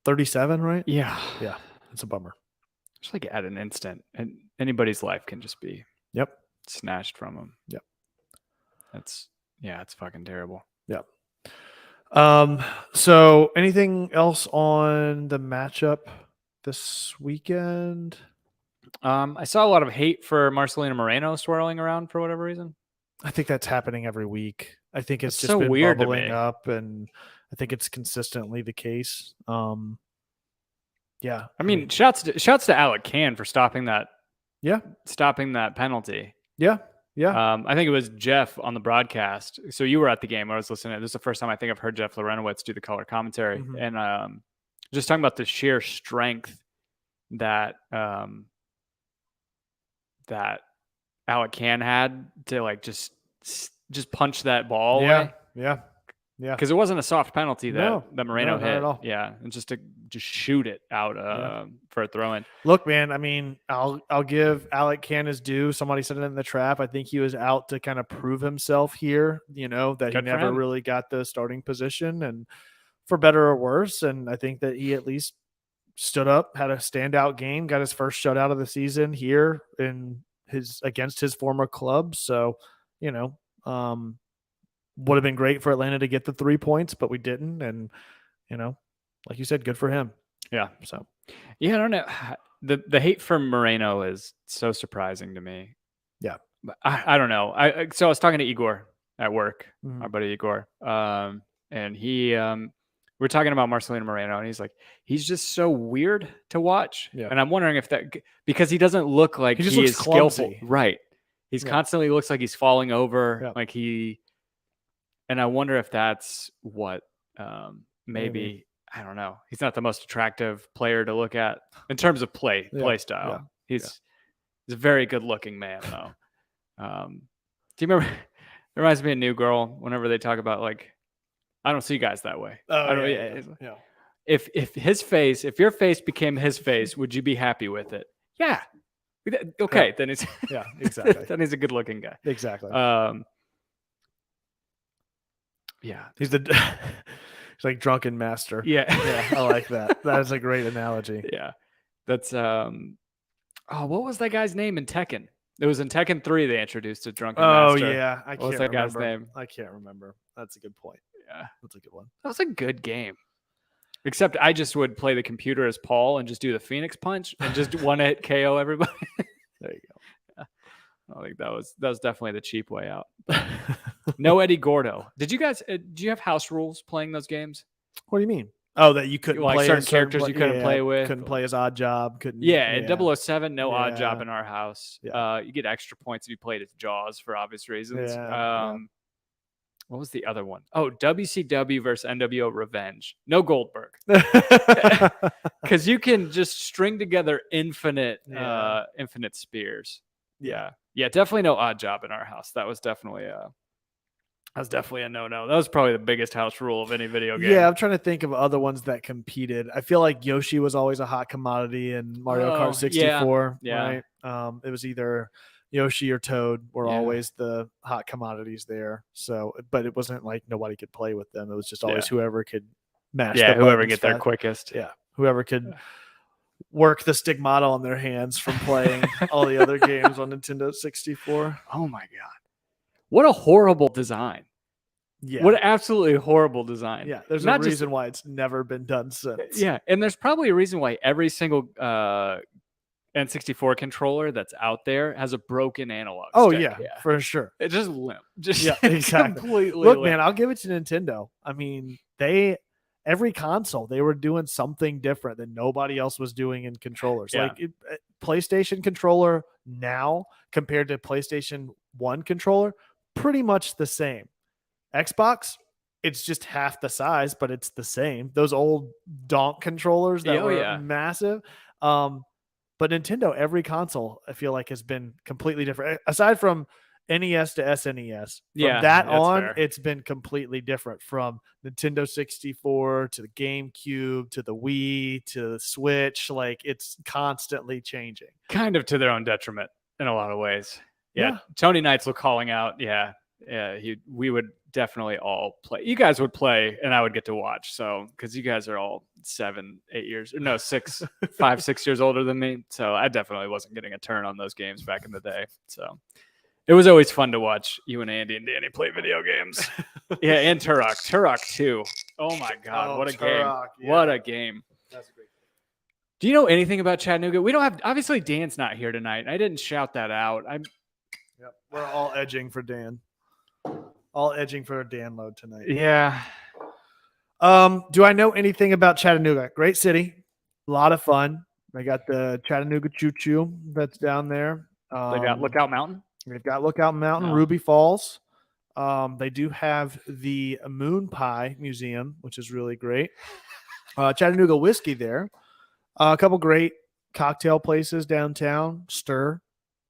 S2: 37, right?
S1: Yeah.
S2: Yeah. It's a bummer.
S1: Just at an instant. And anybody's life can just be snatched from them.
S2: Yep.
S1: It's fucking terrible.
S2: Yeah. So anything else on the matchup this weekend?
S1: I saw a lot of hate for Marcelino Moreno swirling around for whatever reason.
S2: I think that's happening every week. I think it's just
S1: so
S2: been
S1: weird
S2: bubbling up, and I think it's consistently the case. Yeah.
S1: I mean, shouts to Alec Can for stopping that.
S2: Yeah.
S1: Stopping that penalty.
S2: Yeah. Yeah.
S1: I think it was Jeff on the broadcast. So you were at the game. I was listening. This is the first time I think I've heard Jeff Lorenowitz do the color commentary, and just talking about the sheer strength that that Alec Can had to like just punch that ball away.
S2: Yeah.
S1: Because it wasn't a soft penalty that Moreno
S2: not
S1: hit.
S2: at all.
S1: Yeah, and just to shoot it out for a throw in.
S2: Look, man, I mean, I'll give Alec Can his due. Somebody said it in the trap. I think he was out to kind of prove himself here, that he never really got the starting position, and for better or worse. And I think that he at least stood up, had a standout game, got his first shutout of the season here against his former club. So, would have been great for Atlanta to get the 3 points, but we didn't. And, like you said, good for him.
S1: Yeah.
S2: So,
S1: yeah, I don't know. The hate for Moreno is so surprising to me.
S2: Yeah.
S1: But I don't know. So I was talking to Igor at work, our buddy Igor, and he we're talking about Marcelino Moreno, and he's like, he's just so weird to watch.
S2: Yeah.
S1: And I'm wondering if because he doesn't look like he is skillful. Right. He's constantly looks like he's falling over, and I wonder if that's what maybe. I don't know. He's not the most attractive player to look at in terms of play style. Yeah. He's a very good looking man, though. Do you remember? It reminds me of New Girl. Whenever they talk about like, I don't see guys that way.
S2: Yeah.
S1: If your face became his face, would you be happy with it? Yeah. Okay, then it's
S2: exactly.
S1: Then he's a good looking guy.
S2: Exactly.
S1: Yeah.
S2: He's like drunken master.
S1: Yeah.
S2: I like that. That is a great analogy.
S1: Yeah. That's what was that guy's name in Tekken? It was in Tekken 3 they introduced a drunken master.
S2: Oh yeah.
S1: What was that guy's name?
S2: I can't remember. That's a good point.
S1: Yeah.
S2: That's a good one.
S1: That was a good game. Except I just would play the computer as Paul and just do the Phoenix Punch and just one hit KO everybody.
S2: There you go.
S1: Yeah. I think that was definitely the cheap way out. No Eddie Gordo. Did you guys? Do you have house rules playing those games?
S2: What do you mean? Oh, that you couldn't play
S1: certain characters you couldn't play with.
S2: Couldn't play as Odd Job. Couldn't.
S1: Yeah, in 007, no Odd Job in our house. Yeah. You get extra points if you played as Jaws for obvious reasons.
S2: Yeah.
S1: What was the other one? Oh, WCW versus NWO Revenge. No Goldberg. Because you can just string together infinite spears. Yeah. Yeah, definitely no Odd Job in our house. That was definitely a no-no. That was probably the biggest house rule of any video game.
S2: Yeah, I'm trying to think of other ones that competed. I feel like Yoshi was always a hot commodity in Mario Kart 64.
S1: Yeah.
S2: Right? It was either Yoshi or Toad were always the hot commodities there. So, but it wasn't like nobody could play with them. It was just always whoever could mash.
S1: Yeah, whoever get there quickest.
S2: Yeah, whoever could work the stigmata on their hands from playing all the other games on Nintendo 64.
S1: Oh my god, what a horrible design!
S2: Yeah,
S1: what an absolutely horrible design.
S2: Yeah, there's a reason why it's never been done since.
S1: Yeah, and there's probably a reason why every single N64 controller that's out there has a broken analog stick.
S2: Yeah, for sure.
S1: It's just limp. Just
S2: exactly.
S1: Completely
S2: Look,
S1: limp.
S2: man, I'll give it to Nintendo. I mean, every console they were doing something different that nobody else was doing in controllers.
S1: Yeah.
S2: Like PlayStation controller now compared to PlayStation 1 controller, pretty much the same. Xbox, it's just half the size, but it's the same. Those old donk controllers that were massive. But Nintendo, every console, I feel like has been completely different. Aside from NES to SNES. From that on, fair. It's been completely different. From Nintendo 64 to the GameCube to the Wii to the Switch. Like, it's constantly changing.
S1: Kind of to their own detriment in a lot of ways. Yeah. Tony Knights were calling out. Yeah. We would definitely all play. You guys would play and I would get to watch. So, because you guys are all 5, 6 years older than me. So I definitely wasn't getting a turn on those games back in the day. So it was always fun to watch you and Andy and Danny play video games. And Turok too. Oh my God. What a Turok, game. Yeah. What a game. That's a great game. Do you know anything about Chattanooga? We don't have, obviously Dan's not here tonight. I didn't shout that out.
S2: Yep. We're all edging for Dan. All edging for a Dan load tonight.
S1: Yeah.
S2: Do I know anything about Chattanooga? Great city. A lot of fun. They got the Chattanooga Choo Choo that's down there.
S1: They got Lookout Mountain.
S2: They've got Lookout Mountain,
S1: No.
S2: Ruby Falls. They do have the Moon Pie Museum, which is really great. Chattanooga whiskey there. A couple great cocktail places downtown. Stir,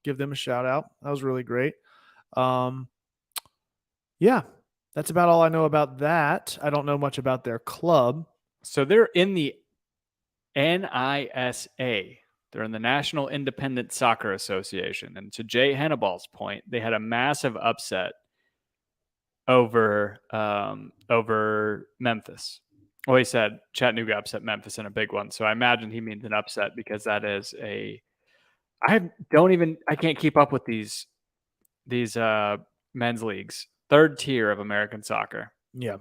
S2: give them a shout out. That was really great. Yeah, that's about all I know about that. I don't know much about their club.
S1: So they're in the NISA. They're in the National Independent Soccer Association. And to Jay Hannibal's point, they had a massive upset over Memphis. Well, he said Chattanooga upset Memphis in a big one. So I imagine he means an upset because that is I can't keep up with these men's leagues. Third tier of American soccer.
S2: Yeah.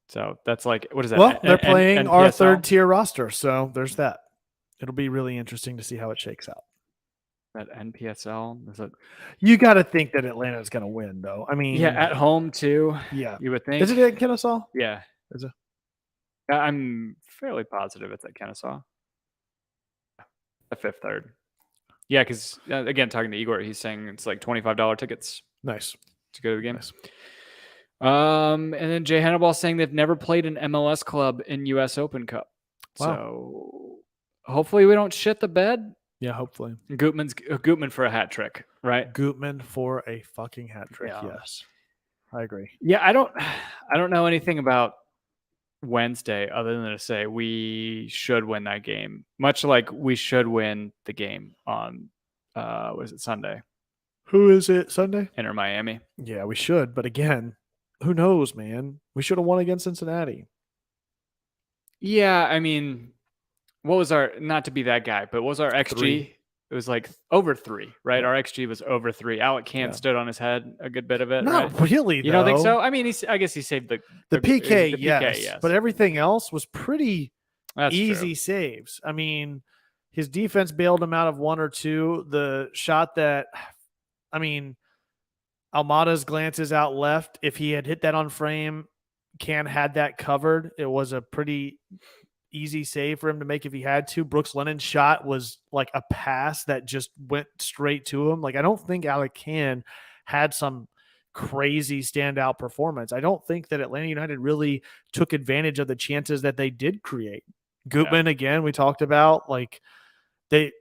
S1: So that's like, what is that?
S2: Well, they're playing our
S1: NPSL?
S2: third tier roster. So there's that. It'll be really interesting to see how it shakes out.
S1: That NPSL? Is it?
S2: You got to think that Atlanta's going to win, though. I mean,
S1: Yeah, at home too.
S2: Yeah.
S1: You would think.
S2: Is it at Kennesaw?
S1: Yeah.
S2: Is it?
S1: I'm fairly positive it's at Kennesaw. The fifth third. Yeah, because again, talking to Igor, he's saying it's like $25 tickets
S2: Nice
S1: to go to the game.
S2: Nice.
S1: And then Jay Hannibal saying they've never played an MLS club in U.S. Open Cup.
S2: Wow.
S1: So hopefully we don't shit the bed.
S2: Yeah, hopefully.
S1: Gutman for a hat trick, right?
S2: Gutman for a fucking hat trick.
S1: Yeah.
S2: Yes, I agree.
S1: Yeah, I don't know anything about Wednesday other than to say we should win that game, much like we should win the game on was it Sunday?
S2: Who is it? Sunday?
S1: Inter Miami.
S2: Yeah, we should. But again, who knows, man? We should have won against Cincinnati.
S1: Yeah, I mean, what was our, not to be that guy, but what was our XG?
S2: 3.
S1: It was like over 3, right?
S2: Yeah.
S1: Our XG was over 3. Alec Cant stood on his head a good bit of it.
S2: Not
S1: right?
S2: really, though.
S1: You don't think so? I mean, I guess he saved the
S2: PK,
S1: the
S2: yes. But everything else was pretty
S1: That's
S2: easy
S1: true.
S2: saves. I mean, his defense bailed him out of 1 or 2. The shot that, I mean, Almada's glances out left. If he had hit that on frame, Can had that covered. It was a pretty easy save for him to make if he had to. Brooks Lennon's shot was like a pass that just went straight to him. Like, I don't think Alec Can had some crazy standout performance. I don't think that Atlanta United really took advantage of the chances that they did create. Gutman, again, we talked about, like, they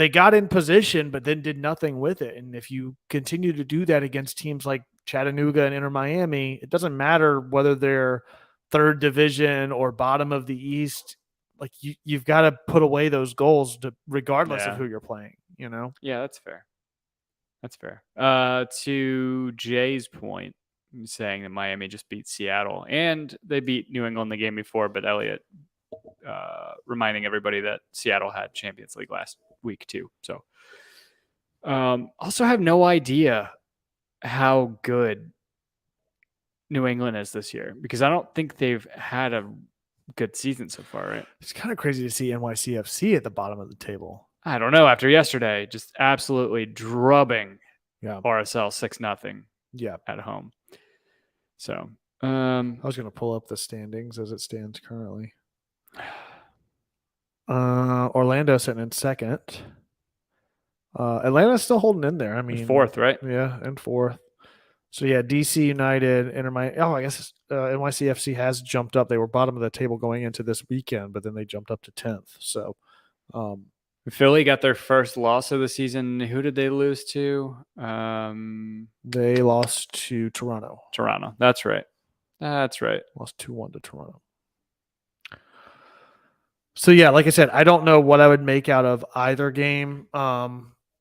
S2: got in position, but then did nothing with it. And if you continue to do that against teams like Chattanooga and Inter Miami, it doesn't matter whether they're third division or bottom of the East. Like, you've got to put away those goals regardless of who you're playing, you know?
S1: Yeah, that's fair. That's fair. To Jay's point, saying that Miami just beat Seattle and they beat New England the game before, but Elliot reminding everybody that Seattle had Champions League last week too. So also have no idea how good New England is this year because I don't think they've had a good season so far, right?
S2: It's kind of crazy to see NYCFC at the bottom of the table.
S1: I don't know. After yesterday, just absolutely drubbing RSL 6-0 at home. So
S2: I was going to pull up the standings as it stands currently. Orlando sitting in second. Atlanta's still holding in there. I mean,
S1: fourth, right?
S2: Yeah, and fourth. So yeah, DC United, I guess NYCFC has jumped up. They were bottom of the table going into this weekend, but then they jumped up to 10th. So
S1: Philly got their first loss of the season. Who did they lose to?
S2: They lost to Toronto.
S1: That's right.
S2: Lost 2-1 to Toronto. So yeah, like I said, I don't know what I would make out of either game.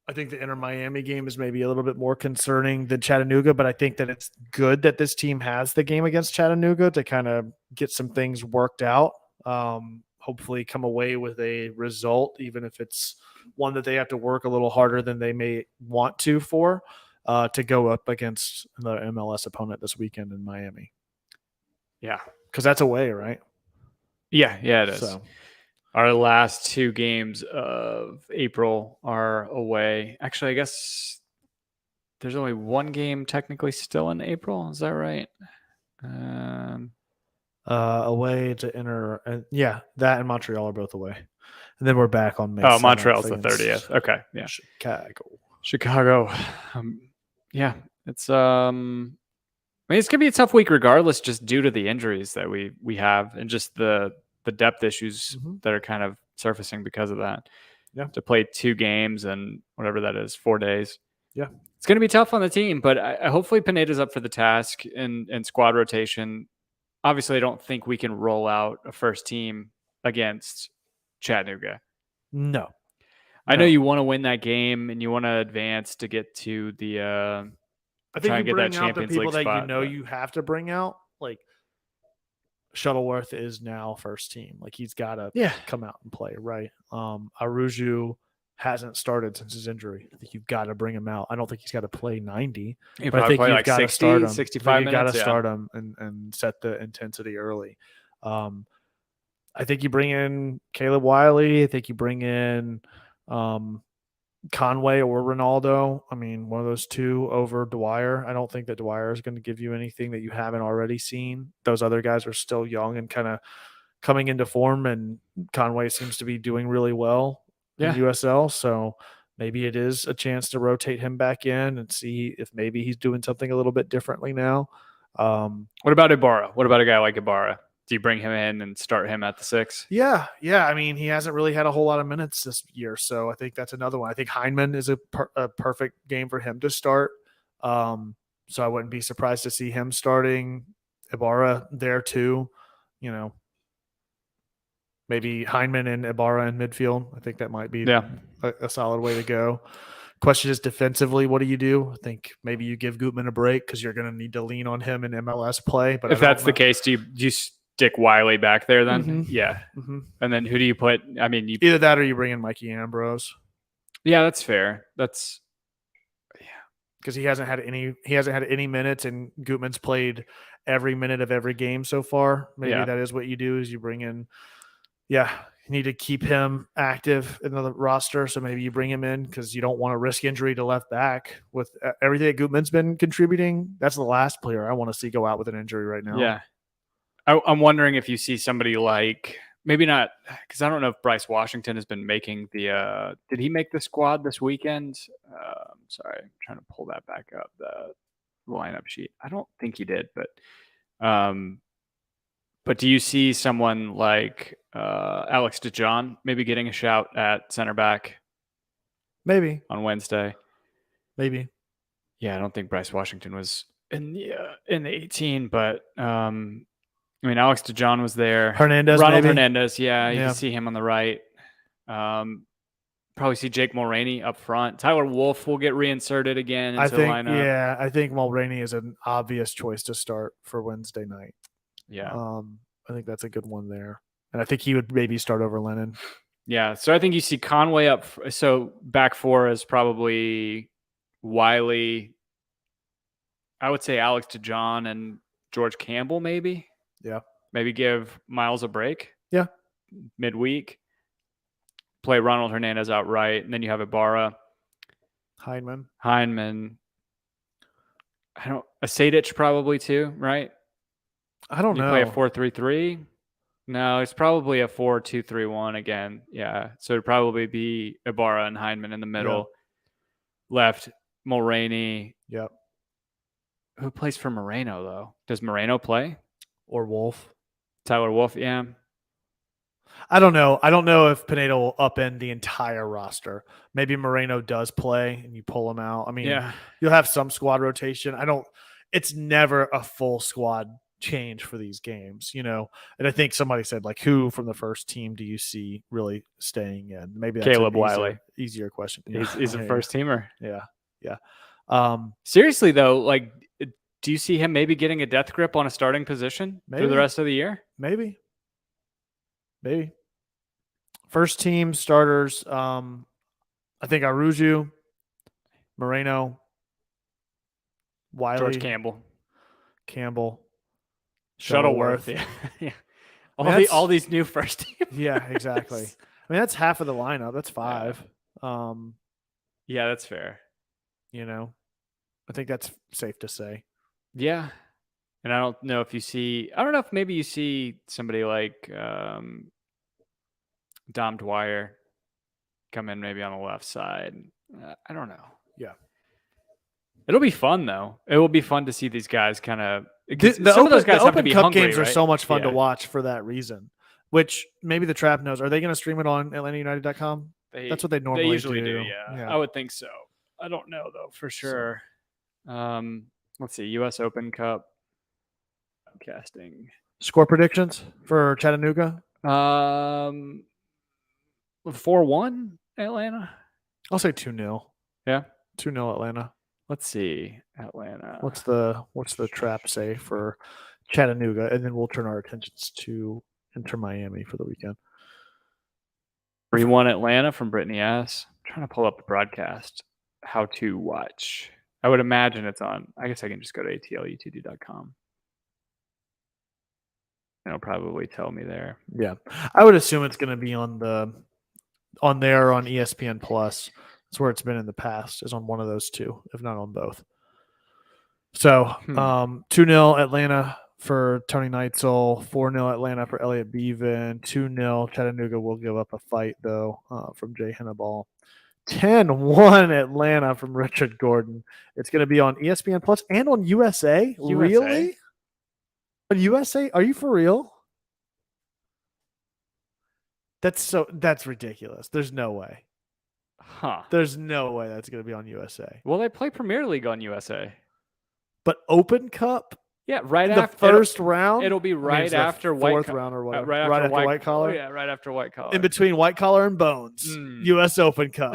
S2: I think the Inter Miami game is maybe a little bit more concerning than Chattanooga, but I think that it's good that this team has the game against Chattanooga to kind of get some things worked out. Hopefully come away with a result, even if it's one that they have to work a little harder than they may want to go up against the MLS opponent this weekend in Miami.
S1: Yeah.
S2: Because that's away, right?
S1: Yeah, it is.
S2: So.
S1: Our last 2 games of April are away. Actually, I guess there's only 1 game technically still in April. Is that right?
S2: Away to Inter. That and Montreal are both away. And then we're back on May.
S1: Oh, Montreal's the 30th. Okay. Yeah. Chicago. Yeah, it's I mean, it's gonna be a tough week regardless, just due to the injuries that we have and just the depth issues that are kind of surfacing because of that.
S2: Yeah.
S1: To play 2 games and whatever that is, 4 days.
S2: Yeah.
S1: It's gonna be tough on the team, but I hopefully Pineda's up for the task and squad rotation. Obviously, I don't think we can roll out a first team against Chattanooga.
S2: No.
S1: I know you want to win that game and you want to advance to get to the
S2: I think
S1: try
S2: you
S1: and get that
S2: bring out the
S1: Champions
S2: people
S1: League
S2: that
S1: spot. But
S2: you have to bring out. Like Shuttleworth is now first team. Like he's got to come out and play, right? Aruju hasn't started since his injury. I think you've got to bring him out. I don't think he's got to play 90,
S1: you
S2: but I think
S1: play
S2: you've
S1: like
S2: got to
S1: 60,
S2: start him.
S1: 65
S2: you got to
S1: minutes.
S2: start him and set the intensity early. I think you bring in Caleb Wiley. I think you bring in Conway or Ronaldo. I mean, one of those two over Dwyer. I don't think that Dwyer is going to give you anything that you haven't already seen. Those other guys are still young and kind of coming into form, and Conway seems to be doing really well in USL. So maybe it is a chance to rotate him back in and see if maybe he's doing something a little bit differently now.
S1: What about Ibarra? What about a guy like Ibarra? Do you bring him in and start him at the 6?
S2: Yeah. I mean, he hasn't really had a whole lot of minutes this year, so I think that's another one. I think Heineman is a perfect game for him to start. So I wouldn't be surprised to see him starting. Ibarra there too. You know, maybe Heineman and Ibarra in midfield. I think that might be a solid way to go. Question is defensively, what do you do? I think maybe you give Gutman a break because you're going to need to lean on him in MLS play. But
S1: if that's the case, do you stick Wiley back there then?
S2: Mm-hmm.
S1: Yeah.
S2: Mm-hmm.
S1: And then who do you put? I mean,
S2: either that or you bring in Mikey Ambrose.
S1: Yeah, that's fair. That's
S2: because he hasn't had any minutes, and Gutman's played every minute of every game so far. Maybe that is what you do is you bring in. Yeah, you need to keep him active in the roster, so maybe you bring him in because you don't want to risk injury to left back with everything that Gutman's been contributing. That's the last player I want to see go out with an injury right now.
S1: Yeah, I'm wondering if you see somebody like maybe not, because I don't know if Bryce Washington has been making the. Did he make the squad this weekend? Sorry, I'm trying to pull that back up the lineup sheet. I don't think he did, but do you see someone like Alex DeJohn maybe getting a shout at center back?
S2: Maybe
S1: on Wednesday.
S2: Maybe.
S1: Yeah, I don't think Bryce Washington was in the 18, but I mean, Alex DeJohn was there.
S2: Hernandez,
S1: Ronald
S2: maybe?
S1: Hernandez, you can see him on the right. Probably see Jake Mulroney up front. Tyler Wolff will get reinserted again into the lineup.
S2: Yeah, I think Mulroney is an obvious choice to start for Wednesday night.
S1: Yeah.
S2: I think that's a good one there. And I think he would maybe start over Lennon.
S1: Yeah, so I think you see Conway up. So back 4 is probably Wiley. I would say Alex DeJohn and George Campbell maybe.
S2: Yeah.
S1: Maybe give Miles a break.
S2: Yeah.
S1: Midweek. Play Ronald Hernandez out right, and then you have Ibarra.
S2: Heineman.
S1: Asadich probably too, right?
S2: I don't know.
S1: Play a 4-3-3? No, it's probably a 4-2-3-1 again. Yeah. So it'd probably be Ibarra and Heineman in the middle. Yeah. Left, Mulroney.
S2: Yep.
S1: Who plays for Moreno, though? Does Moreno play?
S2: Or Wolf?
S1: Tyler Wolff, yeah.
S2: I don't know. I don't know if Pineda will upend the entire roster. Maybe Moreno does play and you pull him out. I mean, you'll have some squad rotation. It's never a full squad change for these games, And I think somebody said, like, who from the first team do you see really staying in? Maybe that's
S1: Caleb Wiley.
S2: Easier question.
S1: He's a first teamer.
S2: Yeah.
S1: Seriously, though, like, do you see him maybe getting a death grip on a starting position through the rest of the year?
S2: Maybe. First team starters, I think Aruju, Moreno, Wiley,
S1: George Campbell, Shuttleworth. Yeah. All these new first team.
S2: Yeah, exactly. I mean, that's half of the lineup. That's 5.
S1: Yeah, that's fair.
S2: I think that's safe to say.
S1: Yeah. And I don't know if maybe you see somebody like Dom Dwyer come in maybe on the left side. I don't know.
S2: Yeah.
S1: It'll be fun though. It will be fun to see these guys kind of.
S2: Some
S1: of those guys have to
S2: Open
S1: be
S2: Cup
S1: hungry,
S2: games are
S1: right?
S2: so much fun to
S1: Yeah.
S2: watch for that reason. Which maybe the Trap knows. Are they going to stream it on AtlantaUnited.com? That's what they normally
S1: usually do. Yeah.
S2: Yeah.
S1: I would think so. I don't know though for sure. Let's see. U.S. Open Cup casting.
S2: Score predictions for Chattanooga?
S1: 4-1 Atlanta.
S2: I'll say 2-0.
S1: Yeah.
S2: 2-0 Atlanta.
S1: Let's see. Atlanta.
S2: What's the Trap say for Chattanooga? And then we'll turn our attentions to Inter Miami for the weekend.
S1: 3-1 Atlanta from Brittany S. I'm trying to pull up the broadcast. How to watch. I would imagine it's on. I guess I can just go to atlutd.com. It'll probably tell me there.
S2: Yeah. I would assume it's going to be on there on ESPN Plus. That's where it's been in the past, is on one of those two, if not on both. So 2-0 Atlanta for Tony Neitzel, 4-0 Atlanta for Elliot Beaven, 2-0 Chattanooga will give up a fight, though, from Jay Henneball. 10-1 Atlanta from Richard Gordon. It's going to be on ESPN Plus and on USA. Really? On USA? Are you for real? That's ridiculous. There's no way.
S1: Huh.
S2: There's no way that's going to be on USA.
S1: Well, they play Premier League on USA.
S2: But Open Cup?
S1: Yeah, right
S2: the
S1: after
S2: first round?
S1: It'll be right after
S2: fourth round or whatever.
S1: right
S2: after
S1: white
S2: collar?
S1: Oh, yeah, right after white collar.
S2: In between white collar and bones. US Open Cup.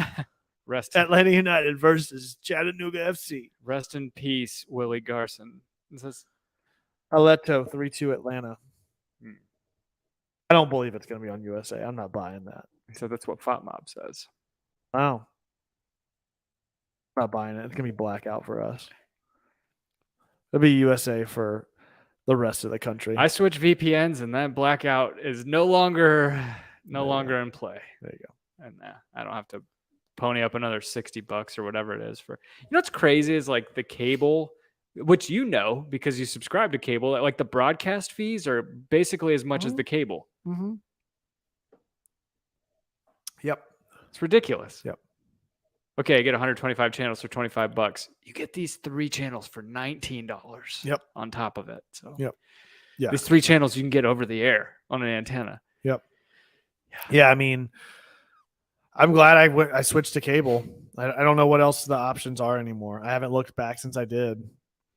S2: Atlanta United versus Chattanooga FC.
S1: Rest in peace, Willie Garson. Is this
S2: Aleto 3-2 Atlanta. I don't believe it's going to be on USA. I'm not buying that.
S1: So that's what FOTMob says.
S2: Wow. I'm not buying it. It's going to be blackout for us. It'll be USA for the rest of the country.
S1: I switch VPNs and that blackout is no longer in play.
S2: There you go.
S1: And I don't have to pony up another $60 or whatever it is for. You know what's crazy is like the cable, which you know because you subscribe to cable, like the broadcast fees are basically as much as the cable.
S2: Mm-hmm. Yep.
S1: It's ridiculous.
S2: Yep.
S1: Okay, I get 125 channels for $25. You get these 3 channels for $19.
S2: Yep.
S1: On top of it. So
S2: yep. Yeah.
S1: These 3 channels you can get over the air on an antenna.
S2: Yep. Yeah, I mean, I'm glad I switched to cable. I don't know what else the options are anymore. I haven't looked back since I did.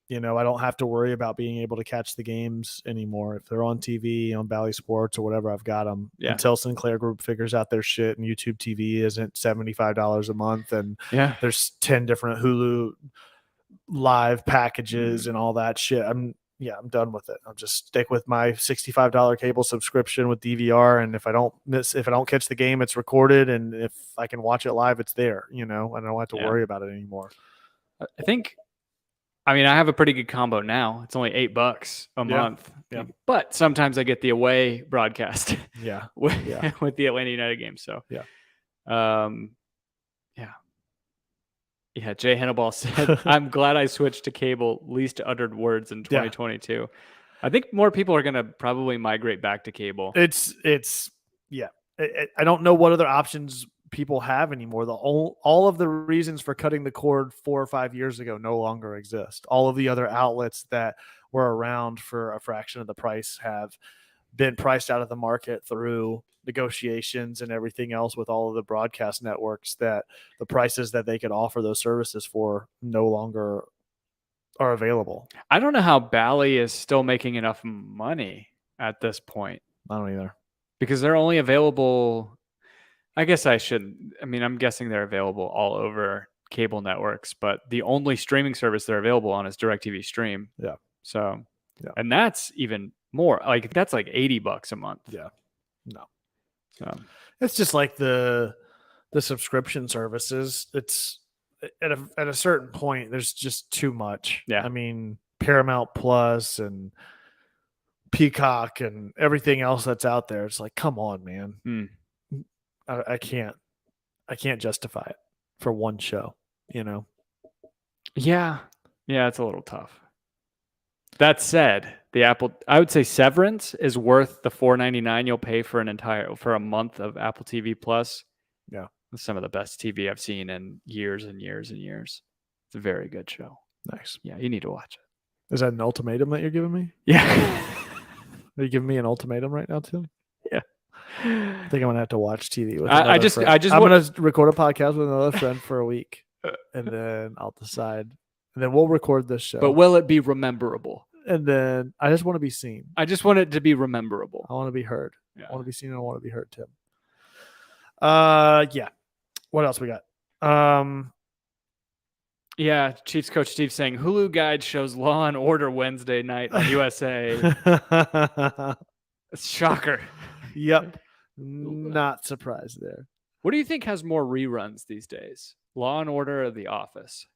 S2: You know, I don't have to worry about being able to catch the games anymore. If they're on TV, on Bally Sports or whatever, I've got them.
S1: Yeah.
S2: Until Sinclair Group figures out their shit and YouTube TV isn't $75 a month and there's 10 different Hulu live packages and all that shit. I'm done with it. I'll just stick with my $65 cable subscription with DVR, and if I don't catch the game, it's recorded, and if I can watch it live, it's there. You know, and I don't have to worry about it anymore.
S1: I have a pretty good combo now. It's only $8 a month.
S2: Yeah.
S1: But sometimes I get the away broadcast.
S2: Yeah.
S1: with the Atlanta United game. So Yeah, Jay Henneball said, I'm glad I switched to cable, least uttered words in 2022. Yeah. I think more people are going to probably migrate back to cable.
S2: I don't know what other options people have anymore. All of the reasons for cutting the cord 4 or 5 years ago no longer exist. All of the other outlets that were around for a fraction of the price have been priced out of the market through negotiations and everything else with all of the broadcast networks, that the prices that they could offer those services for no longer are available.
S1: I don't know how Bally is still making enough money at this point.
S2: I don't either.
S1: Because they're only available, I guess I shouldn't. I'm guessing they're available all over cable networks, but the only streaming service they're available on is DirecTV Stream.
S2: Yeah.
S1: So, and that's even more. Like that's like $80 a month.
S2: Yeah. No.
S1: So
S2: it's just like the subscription services. It's at a certain point, there's just too much.
S1: Yeah.
S2: Paramount Plus and Peacock and everything else that's out there. It's like, come on, man. I can't justify it for one show, you know?
S1: Yeah. Yeah. It's a little tough. That said, I would say Severance is worth the $4.99 you'll pay for a month of Apple TV Plus.
S2: Yeah.
S1: It's some of the best TV I've seen in years and years and years. It's a very good show.
S2: Nice.
S1: Yeah, you need to watch it.
S2: Is that an ultimatum that you're giving me?
S1: Yeah.
S2: Are you giving me an ultimatum right now, too?
S1: Yeah.
S2: I think I'm gonna have to watch TV with
S1: I
S2: another
S1: just-
S2: friend.
S1: I just
S2: I'm
S1: want-
S2: gonna record a podcast with another friend for a week, and then I'll decide. And then we'll record this show.
S1: But will it be rememberable?
S2: And then I just want to be seen.
S1: I just want it to be rememberable.
S2: I want to be heard.
S1: Yeah.
S2: I want to be seen and I want to be heard, Tim. Yeah. What else we got?
S1: Yeah, Chiefs coach Steve saying Hulu guide shows Law and Order Wednesday night on USA. Shocker.
S2: Yep. Not surprised there.
S1: What do you think has more reruns these days? Law and Order or The Office?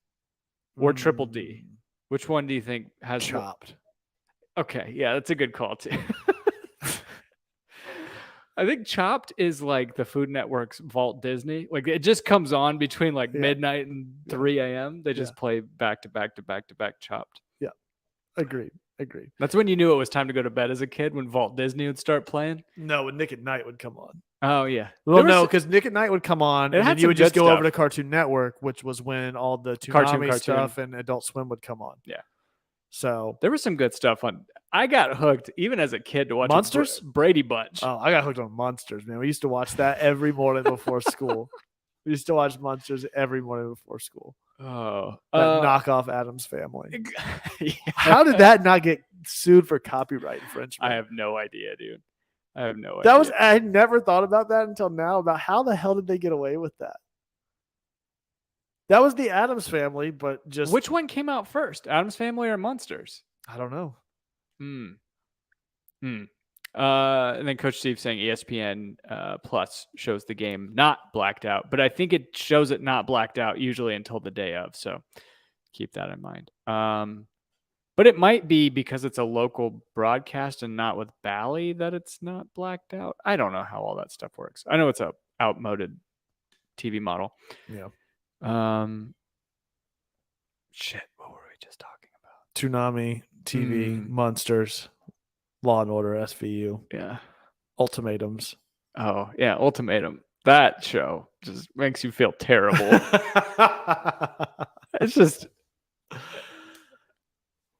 S1: Or Triple D? Which one do you think has more-
S2: Chopped.
S1: Okay, yeah, that's a good call too. I think Chopped is like the Food Network's Vault Disney. Like it just comes on between like
S2: Yeah.
S1: midnight and 3 a.m. They just
S2: Yeah.
S1: play back to back to back to back Chopped.
S2: Agreed.
S1: That's when you knew it was time to go to bed as a kid, when Vault Disney would start playing.
S2: No, when Nick at Night would come on.
S1: Oh yeah.
S2: Well,
S1: There was
S2: no,
S1: some-
S2: because Nick at Night would come on,
S1: It
S2: and
S1: had
S2: then you
S1: some
S2: would just
S1: good
S2: go over
S1: stuff.
S2: to Cartoon Network, which was when all the
S1: Cartoon.
S2: Toonami stuff and Adult Swim would come on.
S1: Yeah.
S2: So,
S1: There was some good stuff on. I got hooked even as a kid to watch
S2: Monsters?
S1: Brady Bunch.
S2: oh, I got hooked on Monsters, man. We used to watch that every morning before school. We used to watch Monsters every morning before school.
S1: Oh,
S2: That knockoff Adam's Family.
S1: yeah.
S2: How did that not get sued for copyright infringement?
S1: I have no idea, dude. I have no idea.
S2: That was I had never thought about that until now. About how the hell did they get away with that? That was the Addams Family, but just
S1: Which one came out first, Adam's Family or Monsters?
S2: I don't know.
S1: And then Coach Steve saying ESPN Plus shows the game not blacked out, but I think it shows it not blacked out usually until the day of. So keep that in mind. But it might be because it's a local broadcast and not with Bally that it's not blacked out. I don't know how all that stuff works. I know it's a outmoded TV model.
S2: Yeah.
S1: Shit, what were we just talking about?
S2: Toonami, TV,
S1: Mm.
S2: Monsters, Law and Order, SVU,
S1: Yeah.
S2: Ultimatums.
S1: Oh, yeah, Ultimatum. That show just makes you feel terrible. It's just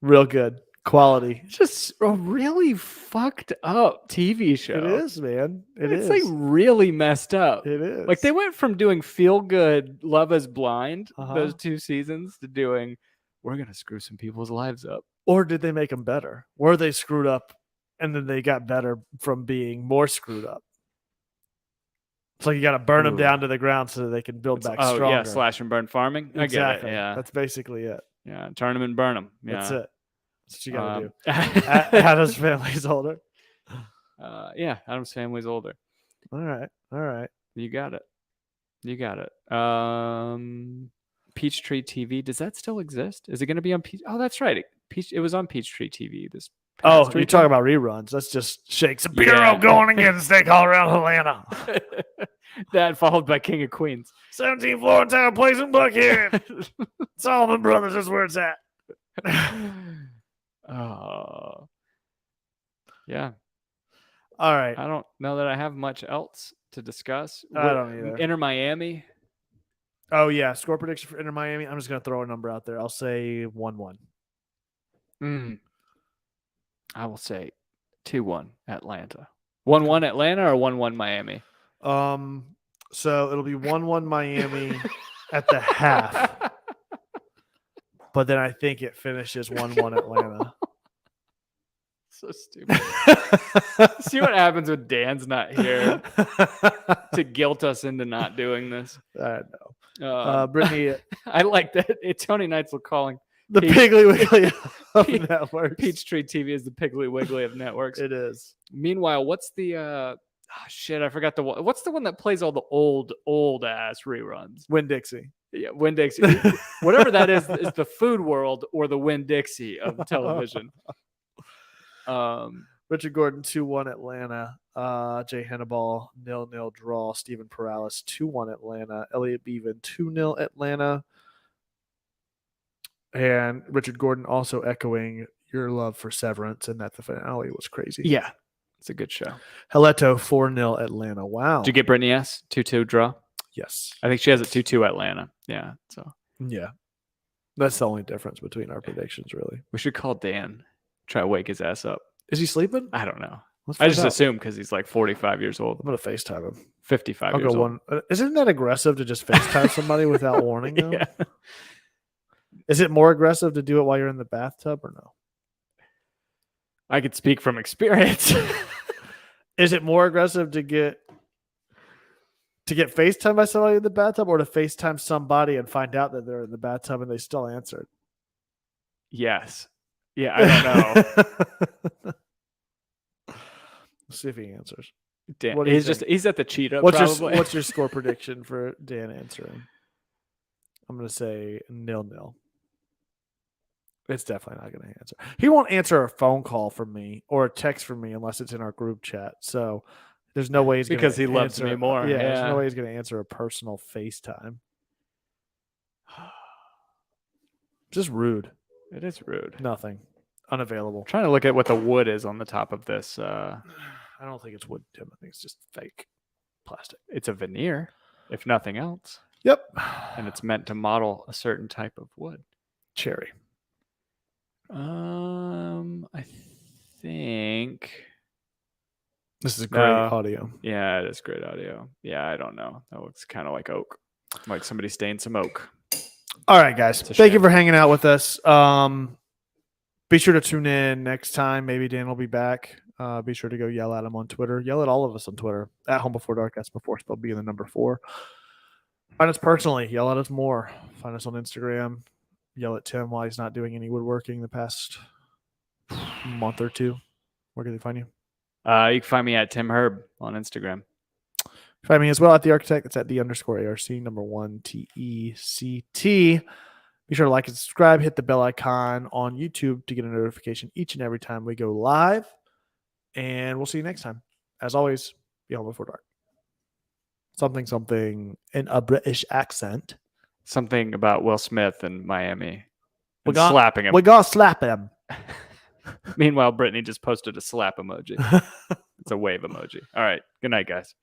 S2: Real good. Quality.
S1: it's just a really fucked up TV show.
S2: It is, man.
S1: It's
S2: is.
S1: like really messed up.
S2: It is.
S1: Like they went from doing feel good Love Is Blind
S2: Uh-huh.
S1: those 2 seasons to doing we're gonna screw some people's lives up.
S2: Or did they make them better? Or they screwed up and then they got better from being more screwed up? It's like you got to burn them
S1: Ooh.
S2: down to the ground so that they can build back
S1: Oh
S2: stronger.
S1: yeah, slash and burn farming. I
S2: Exactly.
S1: get it. Yeah,
S2: That's basically it.
S1: yeah. Turn them and burn them. Yeah.
S2: That's it. That's what you got to do.
S1: do.
S2: Adam's Family's older.
S1: Yeah, Adam's Family's older.
S2: All right. All right.
S1: You got it. You got it. Peachtree TV. Does that still exist? Is it going to be on Peach? Oh, that's right. It was on Peachtree TV. This.
S2: Oh,
S1: past
S2: you're
S1: weekend.
S2: talking about reruns. That's just Shakes a Bureau
S1: Yeah.
S2: going against Steak Hall around Atlanta.
S1: That followed by King of Queens.
S2: 17th floor town place in Buckhead. Solomon Brothers is where it's at.
S1: Oh. Yeah.
S2: All right.
S1: I don't know that I have much else to discuss.
S2: I don't either.
S1: Inter Miami.
S2: Oh, yeah. Score prediction for Inter Miami. I'm just going to throw a number out there. I'll say 1-1.
S1: I will say 2-1 Atlanta. 1-1 Atlanta or 1-1 Miami?
S2: So it'll be 1-1 Miami at the half. But then I think it finishes 1-1 Atlanta.
S1: So stupid. See what happens when Dan's not here to guilt us into not doing this.
S2: I know. Brittany,
S1: I like that. Tony Neitzel calling
S2: the
S1: Peach-
S2: Piggly Wiggly of
S1: Pe-
S2: networks.
S1: Peachtree TV is the Piggly Wiggly of networks.
S2: It is.
S1: Meanwhile, what's the shit? I forgot what's the one that plays all the old ass reruns?
S2: Winn-Dixie.
S1: Yeah, Winn-Dixie. Whatever that is the Food World or the Winn-Dixie of television.
S2: Richard Gordon 2-1 Atlanta. Jay Hannibal 0-0 draw. Steven Perales 2-1 Atlanta. Elliot Beaven 2-0 Atlanta. And Richard Gordon also echoing your love for Severance and that the finale was crazy.
S1: Yeah, it's a good show.
S2: Heleto 4-0 Atlanta. Wow.
S1: Did you get Brittany S? 2-2 draw?
S2: Yes.
S1: I think she has it 2-2 Atlanta. Yeah. So
S2: Yeah. That's the only difference between our predictions, really.
S1: we should call Dan, try to wake his ass up.
S2: Is he sleeping?
S1: I don't know.
S2: Let's
S1: I
S2: find
S1: just
S2: out.
S1: assume because he's like 45 years old,
S2: I'm gonna FaceTime him.
S1: 55
S2: I'll
S1: years
S2: go
S1: old.
S2: one. Isn't that aggressive to just FaceTime somebody without warning them?
S1: Yeah.
S2: Is it more aggressive to do it while you're in the bathtub or no?
S1: I could speak from experience.
S2: Is it more aggressive to get FaceTime by somebody in the bathtub, or to FaceTime somebody and find out that they're in the bathtub and they still answered?
S1: Yes. Yeah, I don't know.
S2: Let's see if he answers.
S1: Dan,
S2: What do you
S1: he's at the cheetah.
S2: What's your score prediction for Dan answering? I'm gonna say 0-0. It's definitely not gonna answer. He won't answer a phone call from me or a text from me unless it's in our group chat. So there's no way he's
S1: because he
S2: gonna
S1: loves
S2: answer,
S1: me more.
S2: Yeah, there's no
S1: Yeah.
S2: way he's gonna answer a personal FaceTime. Just rude.
S1: It is rude.
S2: Nothing. Unavailable.
S1: I'm trying to look at what the wood is on the top of this.
S2: I don't think it's wood, Tim. I think it's just fake plastic.
S1: It's a veneer, if nothing else.
S2: Yep.
S1: And it's meant to model a certain type of wood.
S2: Cherry.
S1: I think
S2: This is great audio.
S1: Yeah, it is great audio. Yeah, I don't know. That looks kind of like oak. Like somebody stained some oak.
S2: All right, guys. Thank you for hanging out with us. Be sure to tune in next time. Maybe Dan will be back. Be sure to go yell at him on Twitter. Yell at all of us on Twitter. At Home Before Dark. That's before spelled B and the number 4. Find us personally. Yell at us more. Find us on Instagram. Yell at Tim while he's not doing any woodworking the past month or two. Where can they find you?
S1: You can find me at Tim Herb on Instagram.
S2: Find me as well at The Architect. It's at _ARC, number 1 TECT. Be sure to like and subscribe. Hit the bell icon on YouTube to get a notification each and every time we go live. And we'll see you next time. As always, be home before dark. Something in a British accent.
S1: Something about Will Smith and Miami.
S2: We
S1: And
S2: got-
S1: slapping him.
S2: We got to slap him.
S1: Meanwhile, Brittany just posted a slap emoji. It's a wave emoji. All right. Good night, guys.